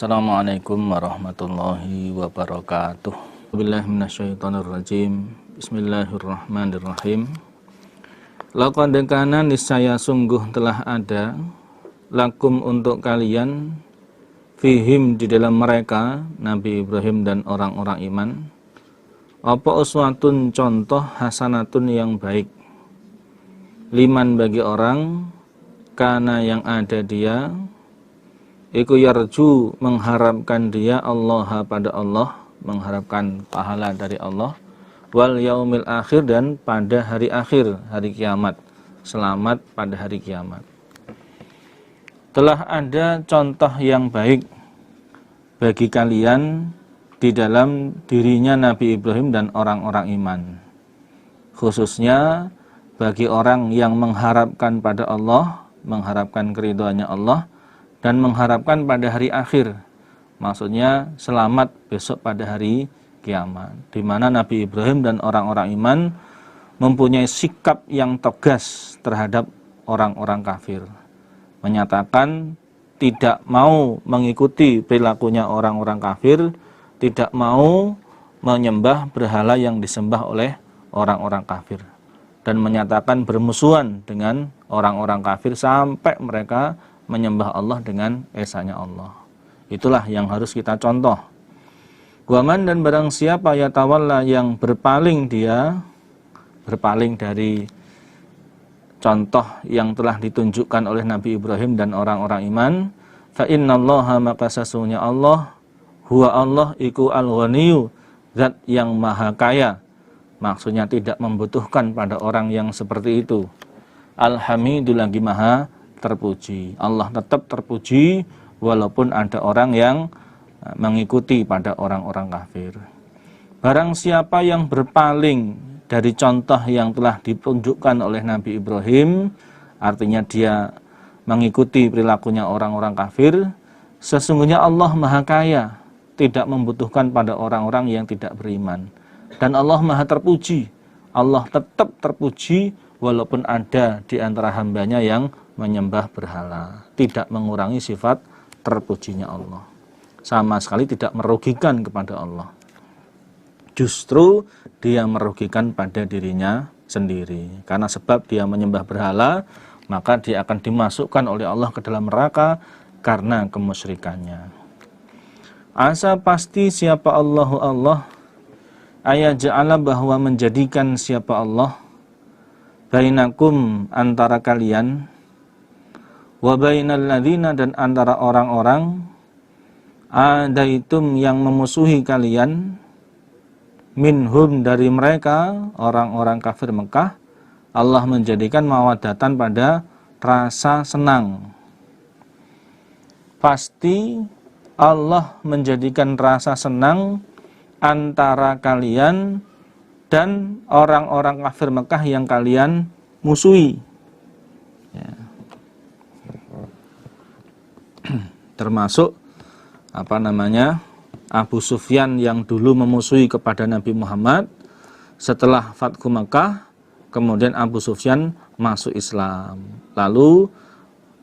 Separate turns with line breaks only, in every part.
Assalamualaikum warahmatullahi wabarakatuh. Bismillahirrahmanirrahim. Bismillahirrahmanirrahim. Laqad kana niscaya sungguh telah ada lakum untuk kalian fihim di dalam mereka Nabi Ibrahim dan orang-orang iman apa uswatun contoh hasanatun yang baik liman bagi orang kana yang ada dia iku yarju mengharapkan dia Allah pada Allah, mengharapkan pahala dari Allah, wal yaumil akhir dan pada hari akhir, hari kiamat, selamat pada hari kiamat. Telah ada contoh yang baik bagi kalian di dalam dirinya Nabi Ibrahim dan orang-orang iman, khususnya bagi orang yang mengharapkan pada Allah, mengharapkan keridhaannya Allah, dan mengharapkan pada hari akhir, maksudnya selamat besok pada hari kiamat, di mana Nabi Ibrahim dan orang-orang iman mempunyai sikap yang tegas terhadap orang-orang kafir, menyatakan tidak mau mengikuti perilakunya orang-orang kafir, tidak mau menyembah berhala yang disembah oleh orang-orang kafir, dan menyatakan bermusuhan dengan orang-orang kafir sampai mereka menyembah Allah dengan esanya Allah. Itulah yang harus kita contoh. Waman dan barang siapa yatawalla yang berpaling dari contoh yang telah ditunjukkan oleh Nabi Ibrahim dan orang-orang iman, fa innallaha maka sesungguhnya Allah huwa Allah iku al-ghaniyyu zat yang maha kaya. Maksudnya tidak membutuhkan pada orang yang seperti itu. Alhamidu lagi maha terpuji. Allah tetap terpuji walaupun ada orang yang mengikuti pada orang-orang kafir. Barang siapa yang berpaling dari contoh yang telah ditunjukkan oleh Nabi Ibrahim, artinya dia mengikuti perilakunya orang-orang kafir, sesungguhnya Allah maha kaya, tidak membutuhkan pada orang-orang yang tidak beriman. Dan Allah maha terpuji. Allah tetap terpuji walaupun ada di antara hambanya yang menyembah berhala, tidak mengurangi sifat terpujinya Allah, sama sekali tidak merugikan kepada Allah, justru dia merugikan pada dirinya sendiri, karena sebab dia menyembah berhala, maka dia akan dimasukkan oleh Allah ke dalam neraka karena kemusyrikannya. Asa pasti siapa Allah ayaja'ala bahwa menjadikan siapa Allah bainakum antara kalian wa bainal ladzina dan antara orang-orang adaitum yang memusuhi kalian minhum dari mereka orang-orang kafir Mekah, Allah menjadikan mawaddatan pada rasa senang. Pasti Allah menjadikan rasa senang antara kalian dan orang-orang kafir Mekah yang kalian musuhi, ya. Termasuk Abu Sufyan yang dulu memusuhi kepada Nabi Muhammad. Setelah Fathu Mekah, kemudian Abu Sufyan masuk Islam. Lalu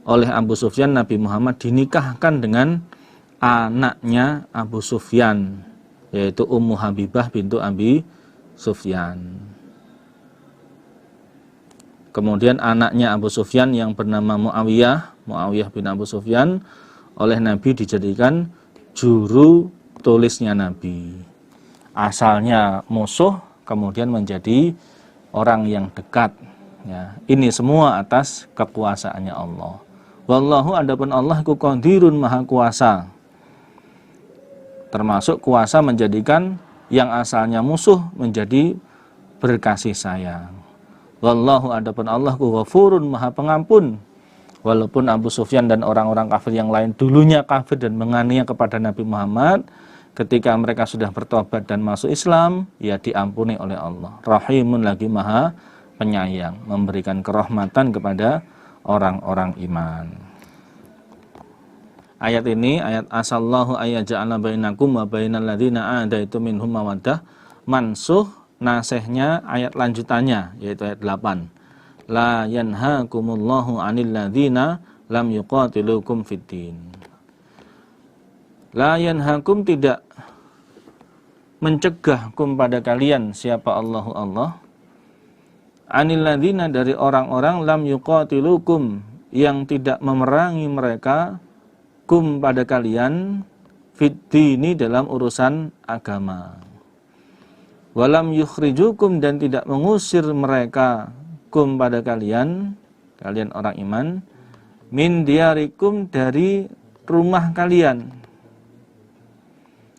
oleh Abu Sufyan Nabi Muhammad dinikahkan dengan anaknya Abu Sufyan, yaitu Ummu Habibah bintu Abi Sufyan. Kemudian anaknya Abu Sufyan yang bernama Muawiyah bin Abu Sufyan oleh Nabi dijadikan juru tulisnya Nabi. Asalnya musuh, kemudian menjadi orang yang dekat, ya. Ini semua atas kekuasaannya Allah. Wallahu adapun Allah iku qadirun maha kuasa. Termasuk kuasa menjadikan yang asalnya musuh menjadi berkasih sayang. Wallahu adapun Allah ku ghafurun maha pengampun. Walaupun Abu Sufyan dan orang-orang kafir yang lain dulunya kafir dan menganiaya kepada Nabi Muhammad, ketika mereka sudah bertobat dan masuk Islam, ya diampuni oleh Allah. Rahimun lagi maha penyayang, memberikan kerahmatan kepada orang-orang iman. Ayat ini, ayat asallahu ayyaja'ala bainakum wa bainal ladzina adaitum minhum mawaddah, mansuh nasihnya ayat lanjutannya, yaitu ayat 8. La yanhaakumullahu 'anil ladzina lam yuqatilukum fiddin. La yanhakum, tidak mencegah kum pada kalian, siapa Allahu Allah, anil ladzina, dari orang-orang, lam yuqatilukum, yang tidak memerangi mereka, kum pada kalian, fiddini, dalam urusan agama. Walam yukhrijukum, dan tidak mengusir mereka, kum pada kalian, kalian orang iman, min diyarikum, dari rumah kalian.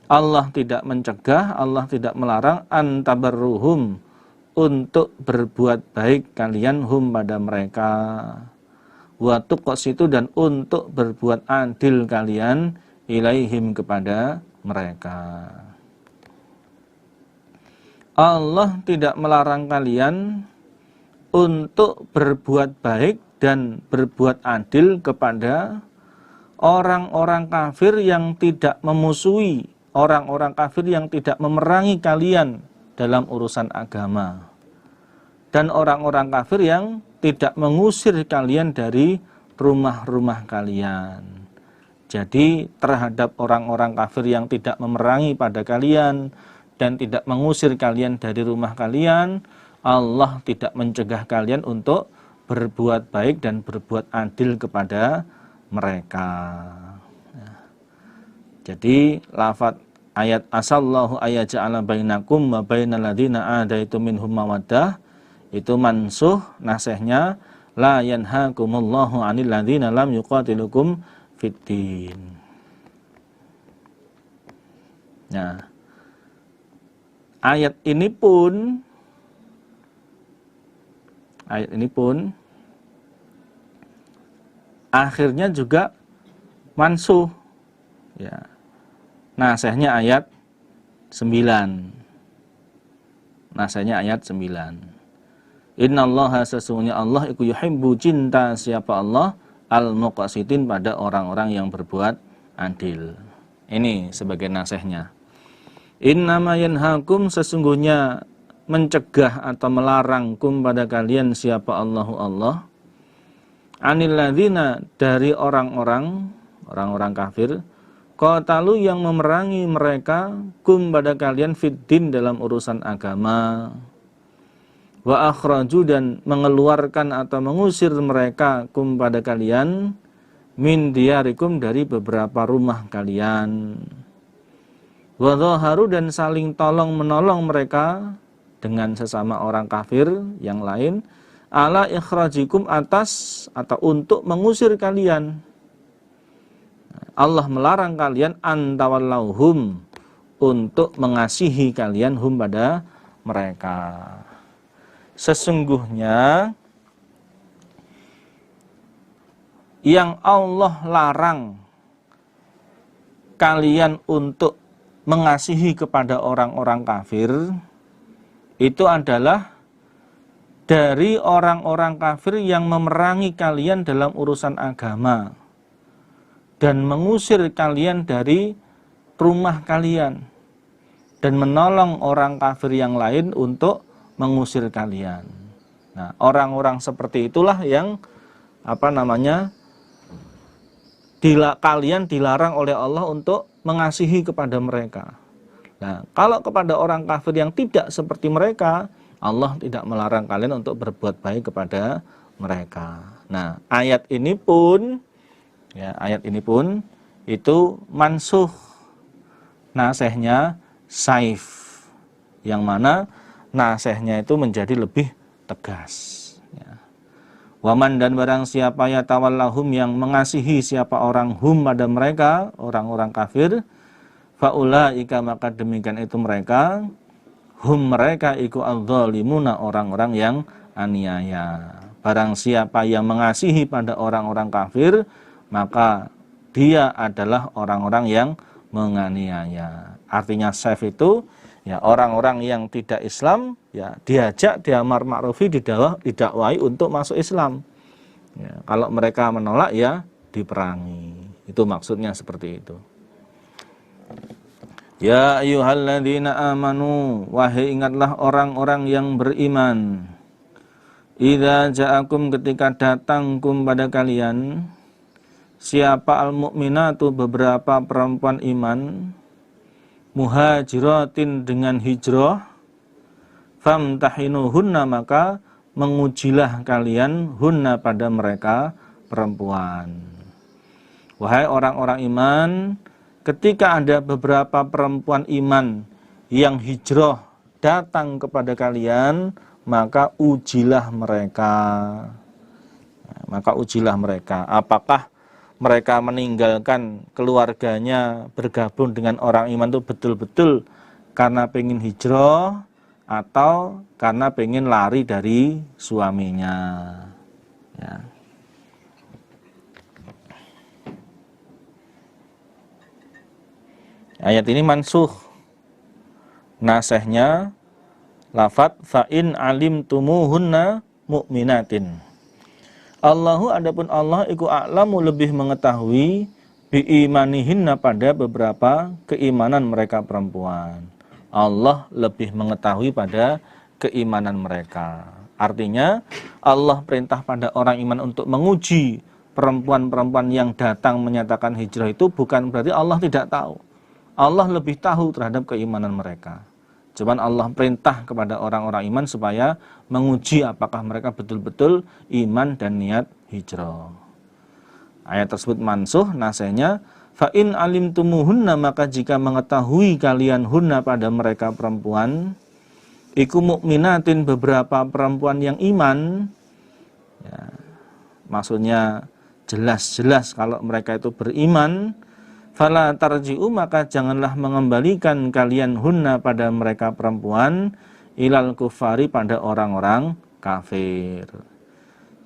Allah tidak mencegah, Allah tidak melarang, antabarruhum, untuk berbuat baik kalian, hum, pada mereka, wa tuqsitu, dan untuk berbuat adil kalian, ilaihim, kepada mereka. Allah tidak melarang kalian untuk berbuat baik dan berbuat adil kepada orang-orang kafir yang tidak memusuhi, orang-orang kafir yang tidak memerangi kalian dalam urusan agama, dan orang-orang kafir yang tidak mengusir kalian dari rumah-rumah kalian. Jadi terhadap orang-orang kafir yang tidak memerangi pada kalian dan tidak mengusir kalian dari rumah kalian, Allah tidak mencegah kalian untuk berbuat baik dan berbuat adil kepada mereka. Jadi lafaz ayat asallahu ayaja'ala bainakum wa bainal ladzina adaitum minhum mawaddah itu mansuh, nasihnya la yanhakumullahu 'anil ladzina lam yuqatilukum fiddin. Nah, ayat ini pun akhirnya juga mansuh, ya. Nasihnya ayat 9. Nasihnya ayat 9. Innallaha, sesungguhnya Allah, iku yuhibbu, cinta siapa Allah, al-muqsitin, pada orang-orang yang berbuat adil. Ini sebagai nasihnya. Innama yanhakum, sesungguhnya mencegah atau melarang, kum, pada kalian, siapa Allahu Allah, anil ladzina, dari orang-orang kafir, qatalu, yang memerangi mereka, kum, pada kalian, fiddin, dalam urusan agama, wa akhraju, dan mengeluarkan atau mengusir mereka, kum, pada kalian, min diyarikum, dari beberapa rumah kalian, wa dhaharu, dan saling tolong menolong mereka dengan sesama orang kafir yang lain, ala ikhrajikum, atas atau untuk mengusir kalian. Allah melarang kalian antawallauhum, untuk mengasihi kalian, hum, pada mereka. Sesungguhnya yang Allah larang kalian untuk mengasihi kepada orang-orang kafir itu adalah dari orang-orang kafir yang memerangi kalian dalam urusan agama dan mengusir kalian dari rumah kalian dan menolong orang kafir yang lain untuk mengusir kalian. Nah, orang-orang seperti itulah yang kalian dilarang oleh Allah untuk mengasihi kepada mereka. Nah, kalau kepada orang kafir yang tidak seperti mereka, Allah tidak melarang kalian untuk berbuat baik kepada mereka. Nah, ayat ini pun itu mansuh, nasihnya Saif, yang mana nasihnya itu menjadi lebih tegas, ya. Waman, dan barang siapa ya tawallahum, yang mengasihi siapa orang, hum, pada mereka, orang-orang kafir, faulaika, maka demikian itu mereka, hum, mereka, iku adzalimuna, orang-orang yang aniaya. Barang siapa yang mengasihi pada orang-orang kafir, maka dia adalah orang-orang yang menganiaya. Artinya Saif itu, ya, orang-orang yang tidak Islam, ya, diajak, diamar ma'rufi, didakwai untuk masuk Islam. Ya, kalau mereka menolak, ya diperangi. Itu maksudnya seperti itu. Ya ayyuhalladzina amanu, wahai ingatlah orang-orang yang beriman. Idza ja'akum, ketika datang kum pada kalian, siapa al-mu'minatu beberapa perempuan iman, muhajiratin dengan hijrah, famtahinuhunna maka mengujilah kalian hunna pada mereka perempuan. Wahai orang-orang iman, ketika ada beberapa perempuan iman yang hijrah datang kepada kalian, maka ujilah mereka. Maka ujilah mereka. Apakah mereka meninggalkan keluarganya bergabung dengan orang iman itu betul-betul karena pengen hijrah atau karena pengen lari dari suaminya. Ya. Ayat ini mansuh. Nasehnya lafadz fa'in alimtumuhunna mu'minatin. Allahu adapun Allah iku a'lamu lebih mengetahui biimanihinna pada beberapa keimanan mereka perempuan. Allah lebih mengetahui pada keimanan mereka. Artinya Allah perintah pada orang iman untuk menguji perempuan-perempuan yang datang menyatakan hijrah itu bukan berarti Allah tidak tahu. Allah lebih tahu terhadap keimanan mereka. Cuman Allah perintah kepada orang-orang iman supaya menguji apakah mereka betul-betul iman dan niat hijrah. Ayat tersebut mansuh, nasehnya fa'in alimtumuhunna maka jika mengetahui kalian hunna pada mereka perempuan, iku mu'minatin beberapa perempuan yang iman, ya, maksudnya jelas-jelas kalau mereka itu beriman, fala tarji'u maka janganlah mengembalikan kalian hunna pada mereka perempuan ilal kufari pada orang-orang kafir.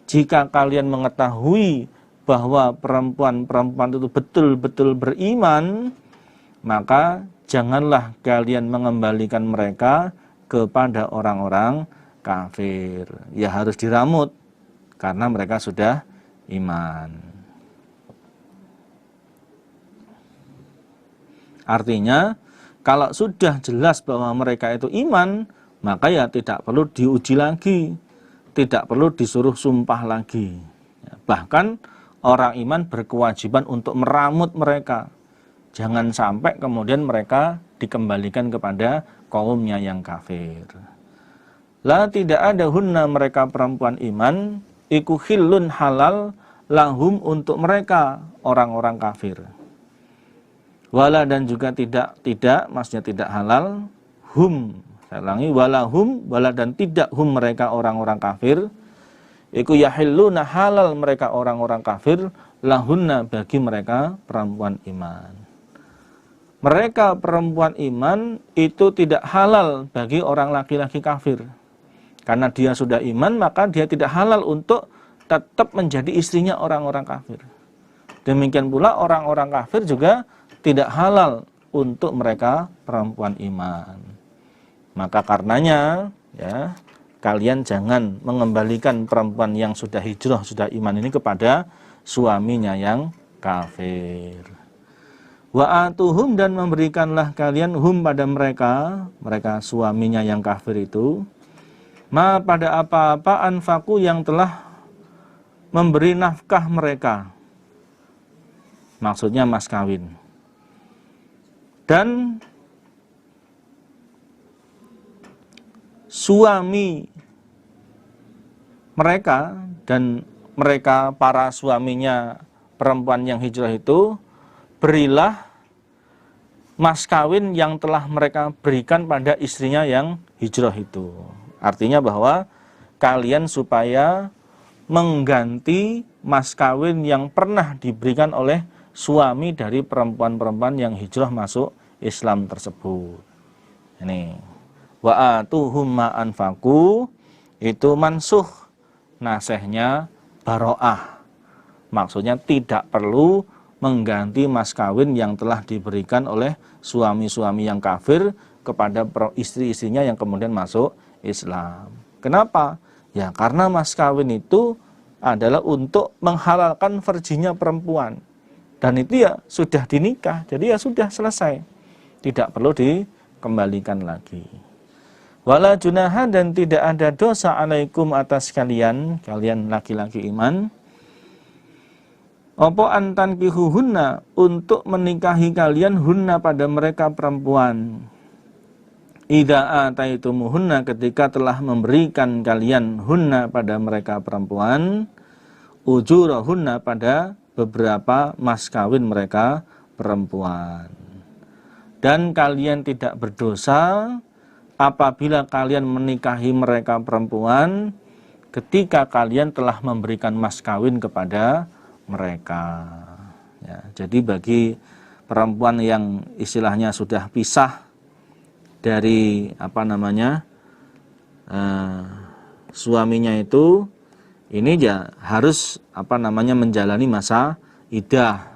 Jika kalian mengetahui bahwa perempuan-perempuan itu betul-betul beriman, maka janganlah kalian mengembalikan mereka kepada orang-orang kafir. Ya harus diramut karena mereka sudah iman. Artinya, kalau sudah jelas bahwa mereka itu iman, maka ya tidak perlu diuji lagi, tidak perlu disuruh sumpah lagi. Bahkan orang iman berkewajiban untuk meramut mereka. Jangan sampai kemudian mereka dikembalikan kepada kaumnya yang kafir. La tidak ada hunna mereka perempuan iman, iku khillun halal lahum untuk mereka orang-orang kafir. Wala dan juga tidak maksudnya tidak halal hum, saya ulangi, wala hum, wala dan tidak hum mereka orang-orang kafir, iku yahilluna halal mereka orang-orang kafir lahunna bagi mereka perempuan iman. Mereka perempuan iman itu tidak halal bagi orang laki-laki kafir. Karena dia sudah iman maka dia tidak halal untuk tetap menjadi istrinya orang-orang kafir. Demikian pula orang-orang kafir juga tidak halal untuk mereka perempuan iman. Maka karenanya ya, kalian jangan mengembalikan perempuan yang sudah hijrah, sudah iman ini kepada suaminya yang kafir. Wa atuhum dan memberikanlah kalian hum pada mereka suaminya yang kafir itu, ma pada apa-apa anfaku yang telah memberi nafkah mereka. Maksudnya mas kawin. Dan suami mereka dan mereka para suaminya perempuan yang hijrah itu, berilah mas kawin yang telah mereka berikan pada istrinya yang hijrah itu. Artinya bahwa kalian supaya mengganti mas kawin yang pernah diberikan oleh suami dari perempuan-perempuan yang hijrah masuk Islam tersebut. Ini wa atuhum ma anfaqu itu mansuh, nasehnya baro'ah. Maksudnya tidak perlu mengganti mas kawin yang telah diberikan oleh suami-suami yang kafir kepada istri-istrinya yang kemudian masuk Islam. Kenapa? Ya karena mas kawin itu adalah untuk menghalalkan farjinya perempuan. Dan itu ya sudah dinikah, jadi ya sudah selesai. Tidak perlu dikembalikan lagi. Wala junaha dan tidak ada dosa alaikum atas kalian laki-laki iman. Apa antan kihuhunna, untuk menikahi kalian hunna pada mereka perempuan. Idza ataitumuhunna, ketika telah memberikan kalian hunna pada mereka perempuan, ujurahunna, pada beberapa mas kawin mereka perempuan. Dan kalian tidak berdosa apabila kalian menikahi mereka perempuan ketika kalian telah memberikan mas kawin kepada mereka. Ya, jadi bagi perempuan yang istilahnya sudah pisah dari suaminya itu, ini ya harus menjalani masa iddah,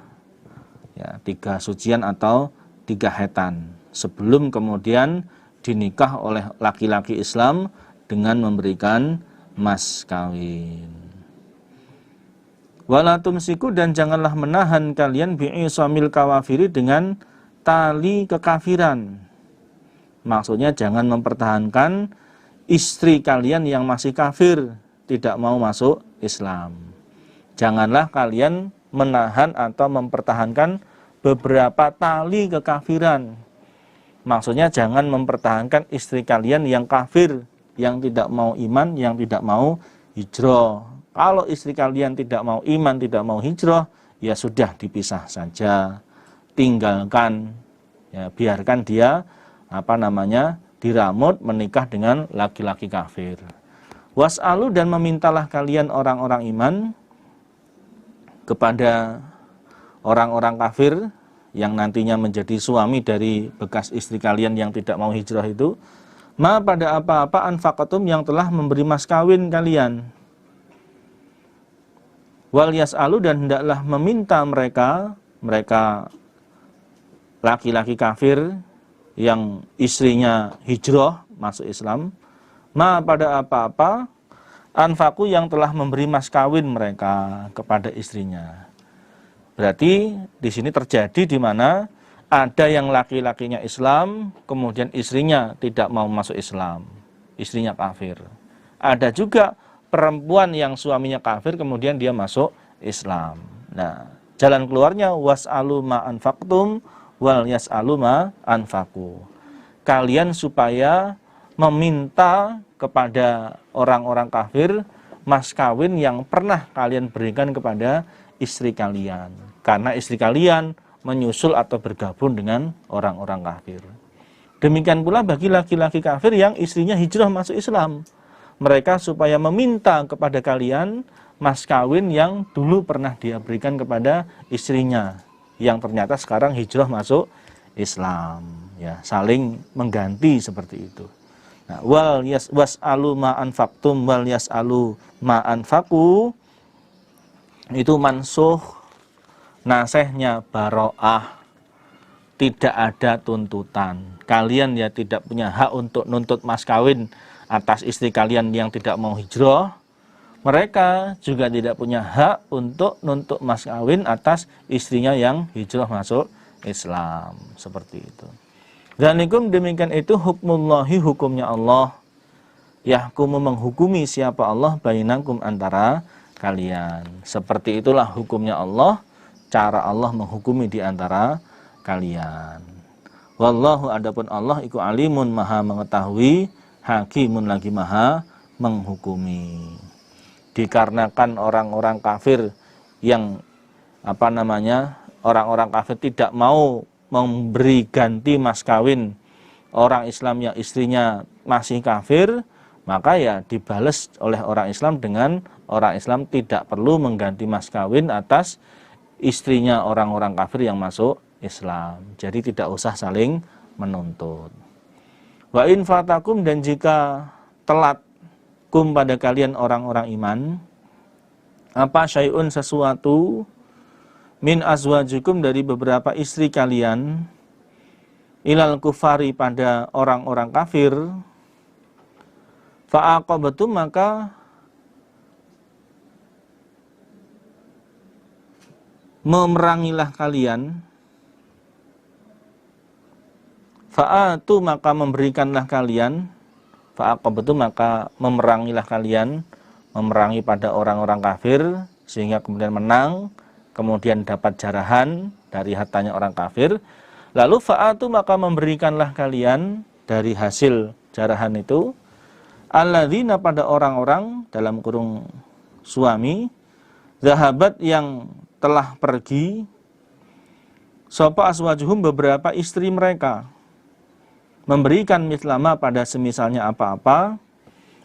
ya, 3 sucian atau 3 hetan sebelum kemudian dinikah oleh laki-laki Islam dengan memberikan mas kawin. Wala tumsiku, dan janganlah menahan kalian bi'isamil kawafiri, dengan tali kekafiran. Maksudnya jangan mempertahankan istri kalian yang masih kafir, tidak mau masuk Islam. Janganlah kalian menahan atau mempertahankan beberapa tali kekafiran. Maksudnya jangan mempertahankan istri kalian yang kafir, yang tidak mau iman, yang tidak mau hijrah. Kalau istri kalian tidak mau iman, tidak mau hijrah, ya sudah, dipisah saja. Tinggalkan, ya, biarkan dia diramut menikah dengan laki-laki kafir. Was'alu, dan memintalah kalian orang-orang iman kepada orang-orang kafir yang nantinya menjadi suami dari bekas istri kalian yang tidak mau hijrah itu, ma, pada apa-apa anfaqatum, yang telah memberi mas kawin kalian. Wal yas'alu, dan hendaklah meminta mereka laki-laki kafir yang istrinya hijrah masuk Islam, ma, pada apa-apa anfaku, yang telah memberi mas kawin mereka kepada istrinya. Berarti di sini terjadi di mana ada yang laki-lakinya Islam, kemudian istrinya tidak mau masuk Islam, istrinya kafir. Ada juga perempuan yang suaminya kafir, kemudian dia masuk Islam. Nah, jalan keluarnya was'alu ma anfaqtum wal yas'alu ma anfaqu. Kalian supaya meminta kepada orang-orang kafir mas kawin yang pernah kalian berikan kepada istri kalian, karena istri kalian menyusul atau bergabung dengan orang-orang kafir. Demikian pula bagi laki-laki kafir yang istrinya hijrah masuk Islam, mereka supaya meminta kepada kalian mas kawin yang dulu pernah dia berikan kepada istrinya, yang ternyata sekarang hijrah masuk Islam, ya, saling mengganti seperti itu. Nah, was'alu ma anfaqtum wal yas'alu ma anfaqu, itu mansuh, nasehnya baro'ah, tidak ada tuntutan. Kalian ya tidak punya hak untuk nuntut mas kawin atas istri kalian yang tidak mau hijrah. Mereka juga tidak punya hak untuk nuntut mas kawin atas istrinya yang hijrah masuk Islam. Seperti itu. Dzalikum, demikian itu hukmullahi, hukumnya Allah. Yahkumu, menghukumi siapa Allah, bainakum, antara kalian. Seperti itulah hukumnya Allah, cara Allah menghukumi di antara kalian. Wallahu, adapun Allah iku alimun, maha mengetahui, hakimun, lagi maha menghukumi. Dikarenakan orang-orang kafir yang orang-orang kafir tidak mau memberi ganti mas kawin orang Islam yang istrinya masih kafir, maka ya dibales oleh orang Islam dengan orang Islam tidak perlu mengganti mas kawin atas istrinya orang-orang kafir yang masuk Islam. Jadi tidak usah saling menuntut. Wa in fatakum, dan jika telat kum pada kalian orang-orang iman, apa syai'un, sesuatu, min azwajikum, dari beberapa istri kalian, ilal kufari, pada orang-orang kafir, fa'aqabatum, maka memerangilah kalian, fa'atu, maka memberikanlah kalian, fa'aqabatum, maka memerangilah kalian, memerangi pada orang-orang kafir sehingga kemudian menang kemudian dapat jarahan dari hartanya orang kafir, lalu fa'atu maka memberikanlah kalian dari hasil jarahan itu alladzina pada orang-orang dalam kurung suami zahabat yang telah pergi sapa aswajuhum beberapa istri mereka, memberikan mislama pada semisalnya apa-apa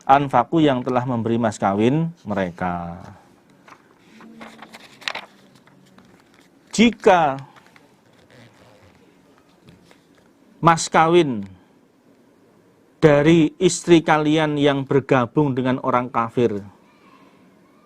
anfaku yang telah memberi mas kawin mereka. Jika mas kawin dari istri kalian yang bergabung dengan orang kafir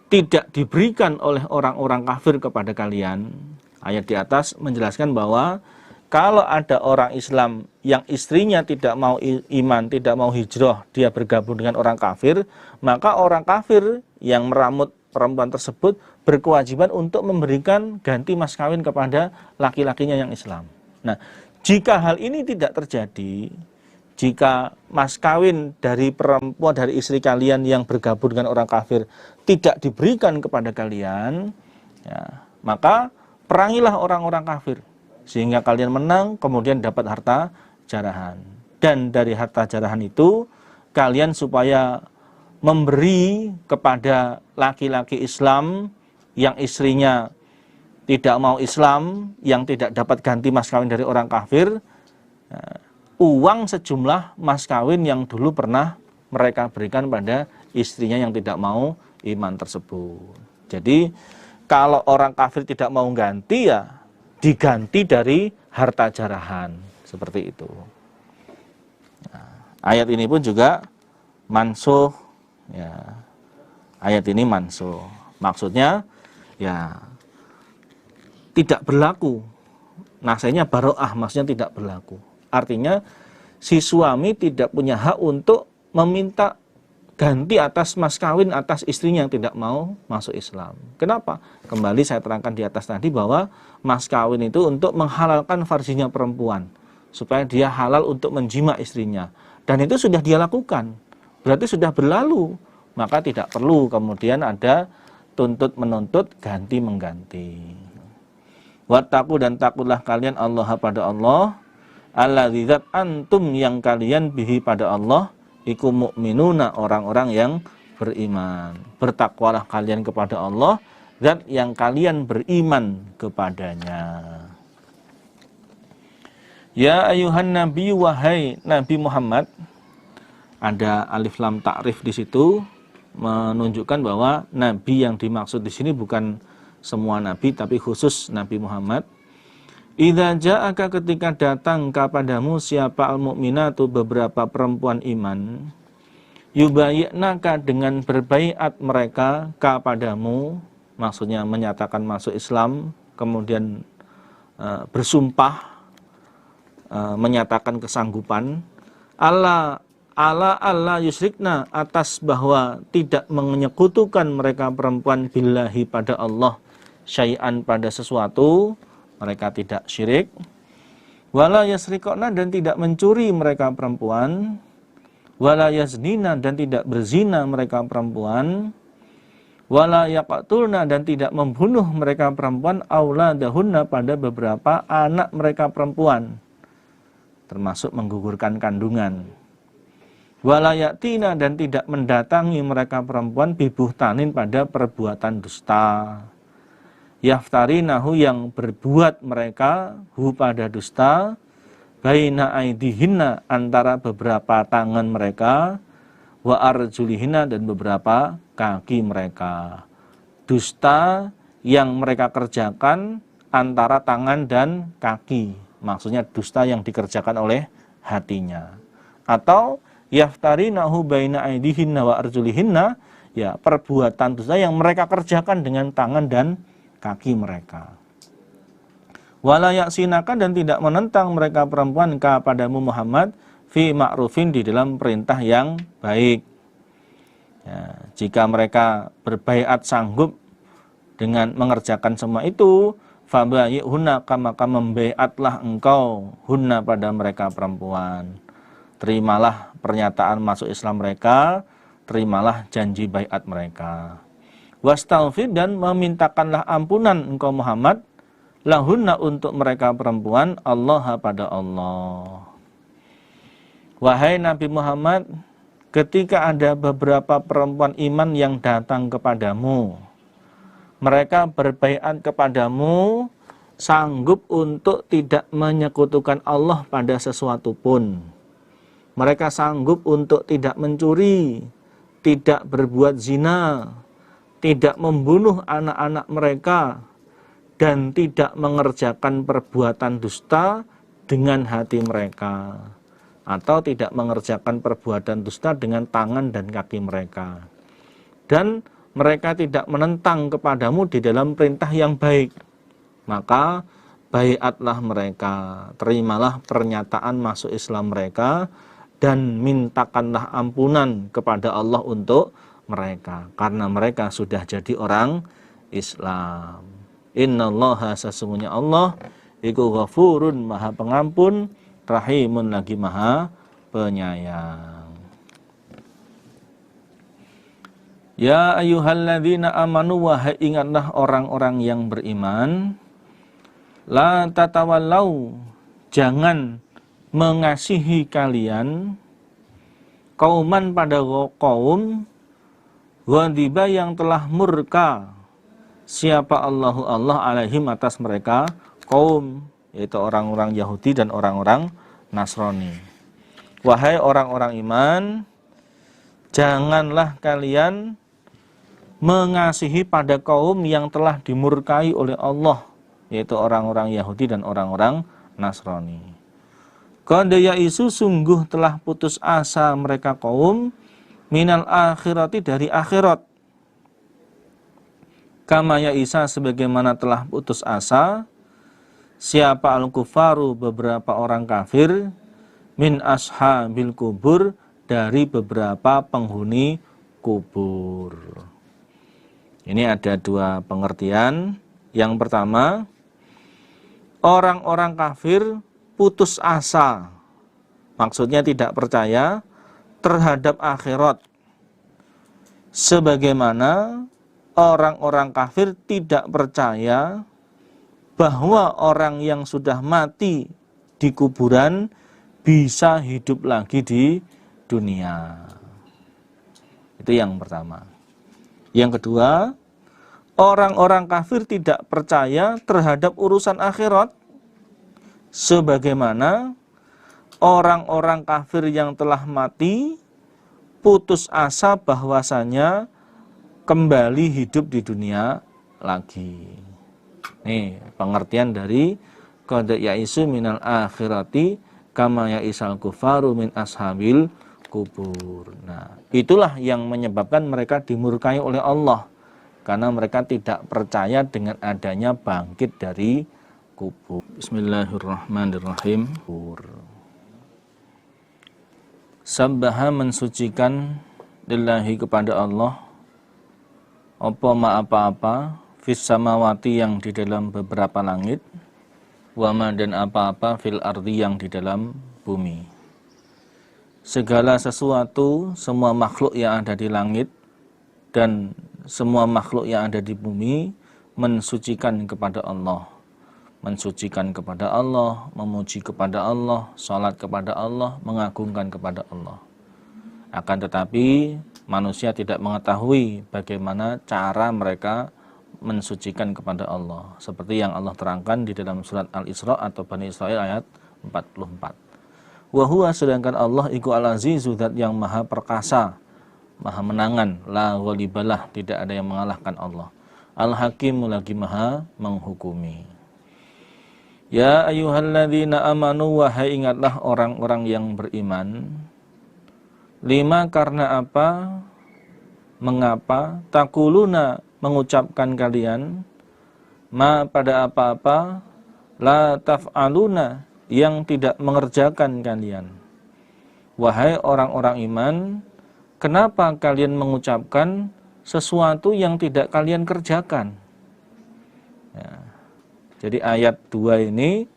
tidak diberikan oleh orang-orang kafir kepada kalian, ayat di atas menjelaskan bahwa kalau ada orang Islam yang istrinya tidak mau iman, tidak mau hijrah, dia bergabung dengan orang kafir, maka orang kafir yang meramut perempuan tersebut berkewajiban untuk memberikan ganti mas kawin kepada laki-lakinya yang Islam. Nah, jika hal ini tidak terjadi, jika mas kawin dari perempuan, dari istri kalian yang bergabung dengan orang kafir tidak diberikan kepada kalian, ya, maka perangilah orang-orang kafir sehingga kalian menang, kemudian dapat harta jarahan. Dan dari harta jarahan itu kalian supaya memberi kepada laki-laki Islam yang istrinya tidak mau Islam, yang tidak dapat ganti mas kawin dari orang kafir, uang sejumlah mas kawin yang dulu pernah mereka berikan pada istrinya yang tidak mau iman tersebut. Jadi kalau orang kafir tidak mau ganti, ya diganti dari harta jarahan, seperti itu. Nah, ayat ini pun juga mansuh, ya. Ayat ini mansuh. Maksudnya ya tidak berlaku. Nasihnya baro'ah, maksudnya tidak berlaku. Artinya si suami tidak punya hak untuk meminta ganti atas mas kawin atas istrinya yang tidak mau masuk Islam. Kenapa? Kembali saya terangkan di atas tadi bahwa mas kawin itu untuk menghalalkan farjinya perempuan, supaya dia halal untuk menjima istrinya. Dan itu sudah dia lakukan, berarti sudah berlalu. Maka tidak perlu kemudian ada tuntut menuntut, ganti mengganti. Wattaqu, dan takutlah kalian Allah pada Allah, alladzat antum yang kalian bihi pada Allah, iku mu'minuna orang-orang yang beriman. Bertakwalah kalian kepada Allah, zat yang kalian beriman kepadanya. Ya ayuhan nabi, wahai Nabi Muhammad. Ada alif lam ta'rif di situ menunjukkan bahwa nabi yang dimaksud di sini bukan semua nabi tapi khusus Nabi Muhammad. Idza ja'aka, ketika datang kepadamu siapa al-mu'minatu beberapa perempuan iman, yubayyinaka, dengan berbaiat mereka kepadamu, maksudnya menyatakan masuk Islam, kemudian bersumpah, menyatakan kesanggupan, Allah yusrikna, atas bahwa tidak menyekutukan mereka perempuan billahi pada Allah syai'an, pada sesuatu, mereka tidak syirik. Wala yasriqna, dan tidak mencuri mereka perempuan. Wala yaznina, dan tidak berzina mereka perempuan. Wala yaqtulna, dan tidak membunuh mereka perempuan auladahunna, pada beberapa anak mereka perempuan, termasuk menggugurkan kandungan. Wala yatina, dan tidak mendatangi mereka perempuan bibuhtanin, pada perbuatan dusta. Yaftarinahu, yang berbuat mereka hu, pada dusta, baina aidihinna, antara beberapa tangan mereka, wa arjulihinna, dan beberapa kaki mereka. Dusta yang mereka kerjakan antara tangan dan kaki, maksudnya dusta yang dikerjakan oleh hatinya. Atau yaftarinahu baina aidihinna wa arjulihinna, ya perbuatan dusta yang mereka kerjakan dengan tangan dan kaki mereka. Wala yaksinaka, dan tidak menentang mereka perempuan kepadamu Muhammad fi ma'rufin, di dalam perintah yang baik. Ya, jika mereka berbaiat sanggup dengan mengerjakan semua itu, fabayyihunna, maka membaiatlah engkau hunna, pada mereka perempuan. Terimalah pernyataan masuk Islam mereka, terimalah janji baiat mereka. wastaghfir, dan memintakanlah ampunan engkau Muhammad, lahunna untuk mereka perempuan, Allah pada Allah. Wahai Nabi Muhammad, ketika ada beberapa perempuan iman yang datang kepadamu, mereka berbaiat kepadamu, sanggup untuk tidak menyekutukan Allah pada sesuatu pun. Mereka sanggup untuk tidak mencuri, tidak berbuat zina, tidak membunuh anak-anak mereka, dan tidak mengerjakan perbuatan dusta dengan hati mereka, atau tidak mengerjakan perbuatan dusta dengan tangan dan kaki mereka. Dan mereka tidak menentang kepadamu di dalam perintah yang baik, maka baiatlah mereka, terimalah pernyataan masuk Islam mereka, dan mintakanlah ampunan kepada Allah untuk mereka, karena mereka sudah jadi orang Islam. Innallaha, sesungguhnya Allah iku ghafurun, maha pengampun, rahimun, lagi maha penyayang. Ya ayyuhalladzina amanu, wahai ingatlah orang-orang yang beriman, la tatawallau, jangan mengasihi kalian, kauman pada kaum, ghadiba yang telah murka siapa Allah alaihim atas mereka, kaum, yaitu orang-orang Yahudi dan orang-orang Nasrani. Wahai orang-orang iman, janganlah kalian mengasihi pada kaum yang telah dimurkai oleh Allah, yaitu orang-orang Yahudi dan orang-orang Nasrani. Qad yaisu, sungguh telah putus asa mereka kaum, minal akhirati, dari akhirat. Kama yaisa, sebagaimana telah putus asa siapa al-kufaru, beberapa orang kafir, min ashabil kubur, dari beberapa penghuni kubur. Ini ada dua pengertian. Yang pertama, orang-orang kafir putus asa, maksudnya tidak percaya terhadap akhirat, sebagaimana orang-orang kafir tidak percaya bahwa orang yang sudah mati di kuburan bisa hidup lagi di dunia. Itu yang pertama. Yang kedua, orang-orang kafir tidak percaya terhadap urusan akhirat, sebagaimana orang-orang kafir yang telah mati putus asa bahwasanya kembali hidup di dunia lagi. Nih pengertian dari qad yaisu minal akhirati kama yaisal kufaru min ashabil kubur. Nah, itulah yang menyebabkan mereka dimurkai oleh Allah, karena mereka tidak percaya dengan adanya bangkit dari kubur. Bismillahirrahmanirrahim. Sabbaha, mensucikan, lillahi, kepada Allah, apa-apa fis samawati, yang di dalam beberapa langit, wama, dan apa-apa fil ardi, yang di dalam bumi. Segala sesuatu, semua makhluk yang ada di langit dan semua makhluk yang ada di bumi mensucikan kepada Allah. Mensucikan kepada Allah, memuji kepada Allah, salat kepada Allah, mengagungkan kepada Allah. Akan tetapi manusia tidak mengetahui bagaimana cara mereka mensucikan kepada Allah, seperti yang Allah terangkan di dalam surat Al-Isra atau Bani Israil ayat 44. Wa huwa, sedangkan Allah iku al-azizu, zat yang maha perkasa, maha menangan, la ghalibalah, tidak ada yang mengalahkan Allah. Al-hakimu, lagi maha menghukumi. Ya ayyuhalladzina amanu, wahai ingatlah orang-orang yang beriman, lima, karena apa, mengapa, takuluna, mengucapkan kalian, ma, pada apa-apa, la taf'aluna, yang tidak mengerjakan kalian. Wahai orang-orang iman, kenapa kalian mengucapkan sesuatu yang tidak kalian kerjakan? Ya. Jadi ayat 2 ini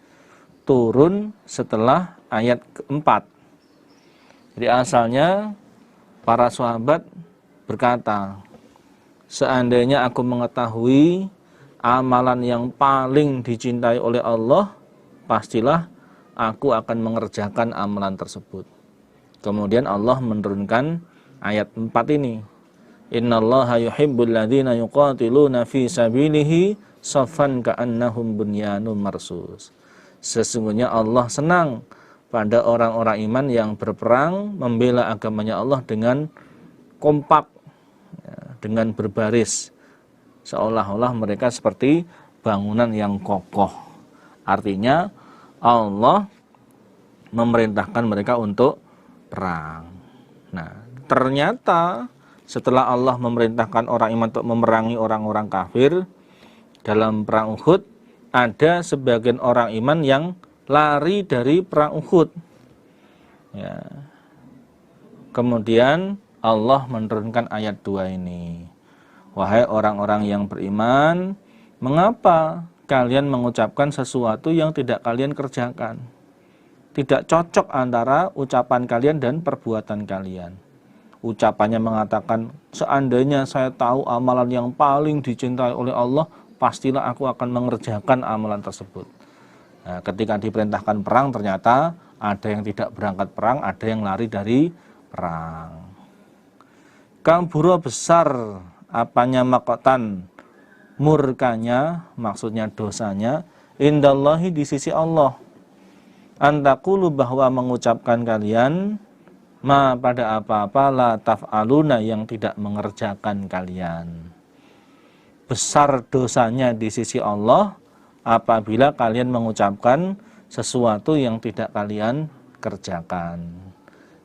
turun setelah ayat keempat. Jadi asalnya para sahabat berkata, seandainya aku mengetahui amalan yang paling dicintai oleh Allah, pastilah aku akan mengerjakan amalan tersebut. Kemudian Allah menurunkan ayat 4 ini. Innallaha yuhibbul ladzina yuqatiluna fi sabilihi saffan ka'annahum bunyanun marsus. Sesungguhnya Allah senang pada orang-orang iman yang berperang membela agamanya Allah dengan kompak, dengan berbaris, seolah-olah mereka seperti bangunan yang kokoh. Artinya Allah memerintahkan mereka untuk perang. Nah, ternyata setelah Allah memerintahkan orang iman untuk memerangi orang-orang kafir dalam perang Uhud, ada sebagian orang iman yang lari dari perang Uhud. Ya. Kemudian Allah menurunkan ayat 2 ini. Wahai orang-orang yang beriman, mengapa kalian mengucapkan sesuatu yang tidak kalian kerjakan? Tidak cocok antara ucapan kalian dan perbuatan kalian. Ucapannya mengatakan, seandainya saya tahu amalan yang paling dicintai oleh Allah, pastilah aku akan mengerjakan amalan tersebut. Nah, ketika diperintahkan perang, ternyata ada yang tidak berangkat perang, ada yang lari dari perang. Kabura besar apanya maqtan, murkanya, maksudnya dosanya, indallahi di sisi Allah. Antakulu bahwa mengucapkan kalian ma pada apa-apa la taf'aluna yang tidak mengerjakan kalian. Besar dosanya di sisi Allah apabila kalian mengucapkan sesuatu yang tidak kalian kerjakan.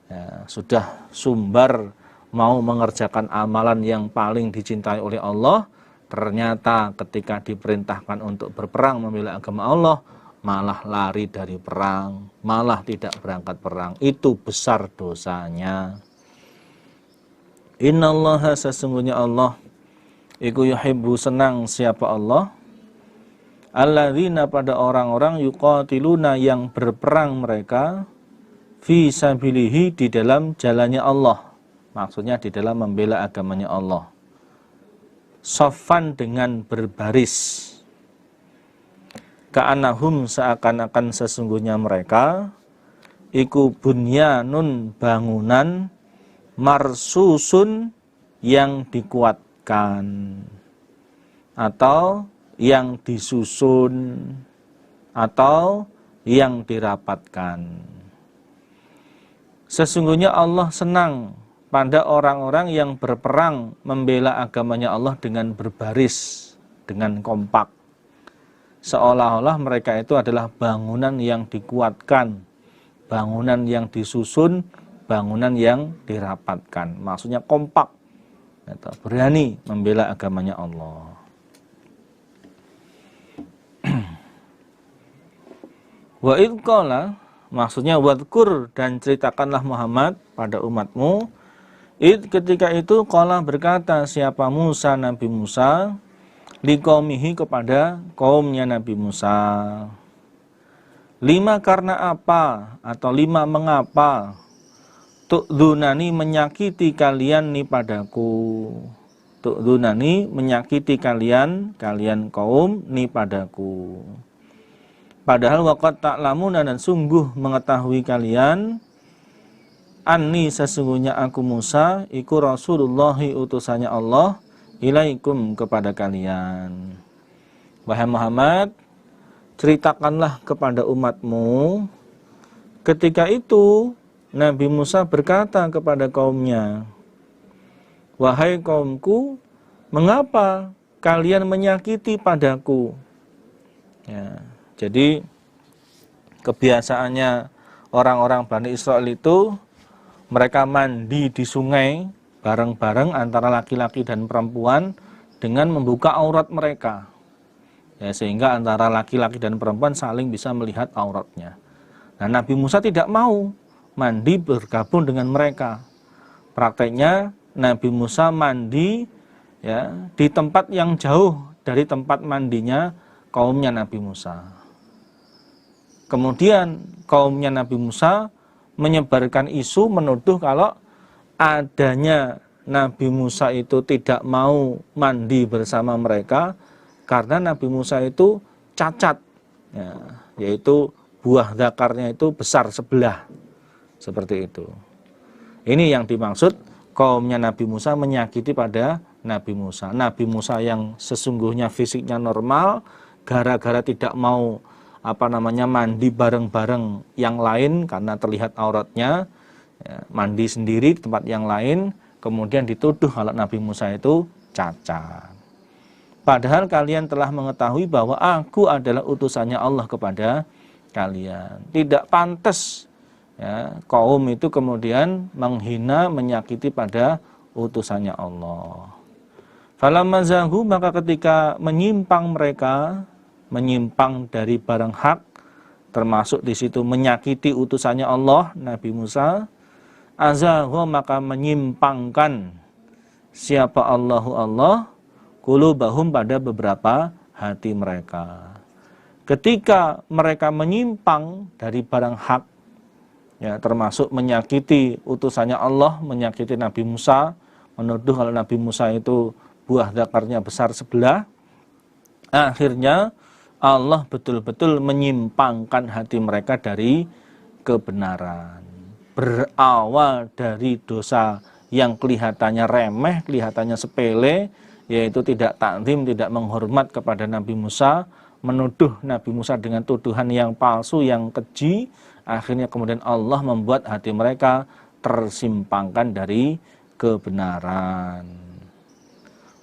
Ya, sudah sumber mau mengerjakan amalan yang paling dicintai oleh Allah, ternyata ketika diperintahkan untuk berperang membela agama Allah, malah lari dari perang, malah tidak berangkat perang. Itu besar dosanya. Innallaha sesungguhnya Allah iku yuhibbu senang siapa Allah, alladzina pada orang-orang yuqatiluna yang berperang mereka fi sabilihi di dalam jalannya Allah. Maksudnya di dalam membela agamanya Allah. Saffan dengan berbaris. Ka'anahum seakan-akan sesungguhnya mereka iku bunyanun bangunan marsusun yang dikuatkan atau yang disusun atau yang dirapatkan. Sesungguhnya Allah senang pada orang-orang yang berperang membela agamanya Allah dengan berbaris, dengan kompak. Seolah-olah mereka itu adalah bangunan yang dikuatkan, bangunan yang disusun, bangunan yang dirapatkan. Maksudnya kompak, berani membela agamanya Allah. Wa idh qala, maksudnya wadkur, dan ceritakanlah Muhammad pada umatmu, idh ketika itu qala berkata siapa Musa, Nabi Musa, liqaumihi kepada kaumnya Nabi Musa. Lima karena apa atau lima mengapa tu'dzunani menyakiti kalian ni padaku. Tu'dzunani menyakiti kalian kaum ni padaku. Padahal waqad ta'lamuna dan sungguh mengetahui kalian anni sesungguhnya aku Musa iku Rasulullahi utusannya Allah ilaikum kepada kalian. Wahai Muhammad, ceritakanlah kepada umatmu. Ketika itu Nabi Musa berkata kepada kaumnya, wahai kaumku, mengapa kalian menyakiti padaku? Ya, jadi kebiasaannya orang-orang Bani Israel itu mereka mandi di sungai bareng-bareng antara laki-laki dan perempuan dengan membuka aurat mereka. Ya, sehingga antara laki-laki dan perempuan saling bisa melihat auratnya. Nah, Nabi Musa tidak mau mandi bergabung dengan mereka. Prakteknya Nabi Musa mandi ya di tempat yang jauh dari tempat mandinya kaumnya Nabi Musa. Kemudian kaumnya Nabi Musa menyebarkan isu menuduh kalau adanya Nabi Musa itu tidak mau mandi bersama mereka karena Nabi Musa itu cacat, ya, yaitu buah zakarnya itu besar sebelah, seperti itu. Ini yang dimaksud kaumnya Nabi Musa menyakiti pada Nabi Musa. Nabi Musa yang sesungguhnya fisiknya normal, gara-gara tidak mau mandi bareng-bareng yang lain karena terlihat auratnya, ya, mandi sendiri di tempat yang lain, kemudian dituduh kalau Nabi Musa itu cacat. Padahal kalian telah mengetahui bahwa aku adalah utusannya Allah kepada kalian. Tidak pantas, ya, kaum itu kemudian menghina, menyakiti pada utusannya Allah. Falamma zaghu, maka ketika menyimpang mereka, menyimpang dari barang hak, termasuk di situ menyakiti utusannya Allah, Nabi Musa, azaghu, maka menyimpangkan siapa Allahu Allah, qulubahum, pada beberapa hati mereka. Ketika mereka menyimpang dari barang hak, ya, termasuk menyakiti utusannya Allah, menyakiti Nabi Musa, menuduh kalau Nabi Musa itu buah zakarnya besar sebelah, akhirnya Allah betul-betul menyimpangkan hati mereka dari kebenaran. Berawal dari dosa yang kelihatannya remeh, kelihatannya sepele, yaitu tidak takzim, tidak menghormat kepada Nabi Musa, menuduh Nabi Musa dengan tuduhan yang palsu, yang keji. Akhirnya kemudian Allah membuat hati mereka tersimpangkan dari kebenaran.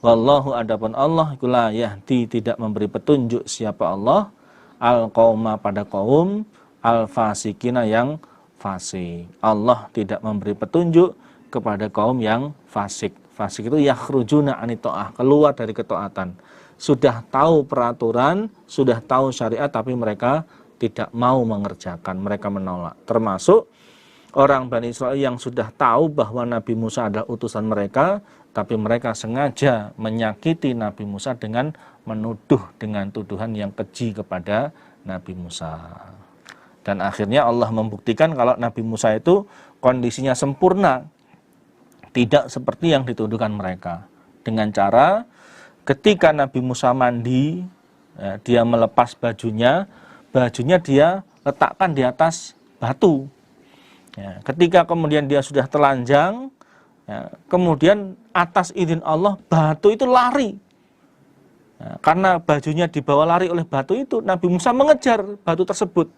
Wallahu, adapun Allah la yahdi, tidak memberi petunjuk siapa Allah, al-qauma, pada kaum, al-fasikina, yang fasik. Allah tidak memberi petunjuk kepada kaum yang fasik. Fasik itu yakhrujuna anit ta'ah, keluar dari ketaatan. Sudah tahu peraturan, sudah tahu syariat, tapi mereka tidak mau mengerjakan, mereka menolak. Termasuk orang Bani Israel yang sudah tahu bahwa Nabi Musa adalah utusan mereka, tapi mereka sengaja menyakiti Nabi Musa dengan menuduh dengan tuduhan yang keji kepada Nabi Musa. Dan akhirnya Allah membuktikan kalau Nabi Musa itu kondisinya sempurna, tidak seperti yang dituduhkan mereka. Dengan cara ketika Nabi Musa mandi, ya, dia melepas bajunya dia letakkan di atas batu. Ya, ketika kemudian dia sudah telanjang, ya, kemudian atas izin Allah batu itu lari. Ya, karena bajunya dibawa lari oleh batu itu, Nabi Musa mengejar batu tersebut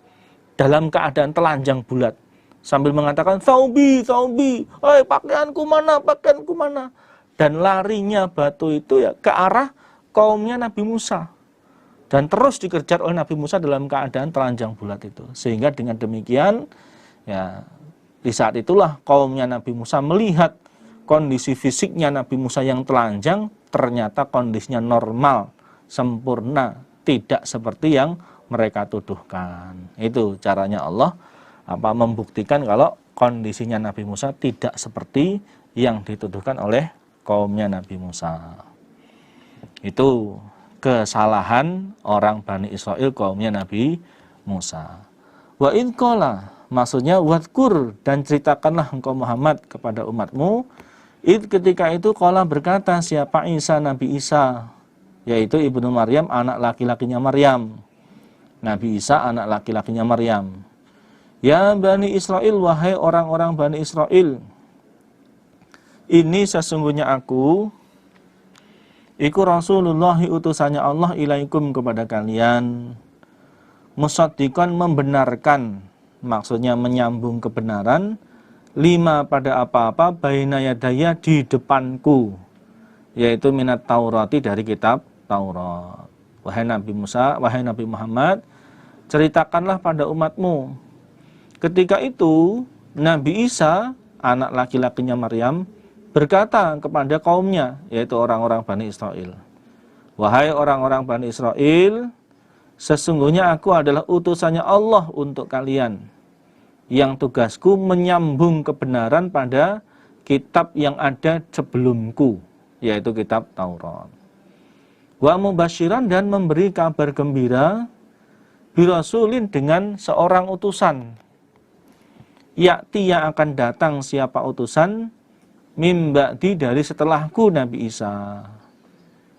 dalam keadaan telanjang bulat sambil mengatakan thaubi, thaubi, pakaianku mana? Dan larinya batu itu ya ke arah kaumnya Nabi Musa. Dan terus dikejar oleh Nabi Musa dalam keadaan telanjang bulat itu. Sehingga dengan demikian, ya, di saat itulah kaumnya Nabi Musa melihat kondisi fisiknya Nabi Musa yang telanjang, ternyata kondisinya normal, sempurna, tidak seperti yang mereka tuduhkan. Itu caranya Allah membuktikan kalau kondisinya Nabi Musa tidak seperti yang dituduhkan oleh kaumnya Nabi Musa. Itu kesalahan orang Bani Israel, kaumnya Nabi Musa. Wa in qala, maksudnya wadkur, dan ceritakanlah engkau Muhammad kepada umatmu, ketika itu qala, berkata siapa Isa, Nabi Isa, yaitu ibnu Maryam, anak laki-lakinya Maryam. Nabi Isa anak laki-lakinya Maryam. Ya Bani Israel, wahai orang-orang Bani Israel, ini sesungguhnya aku, iku Rasulullahi, utusannya Allah, ilaikum, kepada kalian, musaddiqan, membenarkan, maksudnya menyambung kebenaran, lima, pada apa-apa, baina yadaya, di depanku, yaitu minat Taurati, dari kitab Taurat. Wahai Nabi Musa, wahai Nabi Muhammad, ceritakanlah pada umatmu. Ketika itu Nabi Isa, anak laki-lakinya Maryam, berkata kepada kaumnya, yaitu orang-orang Bani Israel, wahai orang-orang Bani Israel, sesungguhnya aku adalah utusannya Allah untuk kalian, yang tugasku menyambung kebenaran pada kitab yang ada sebelumku, yaitu kitab Taurat. Wa mubasyiran, dan memberi kabar gembira, birasulin, dengan seorang utusan, yakti, yang akan datang, siapa utusan, mim ba'di dari setelahku Nabi Isa.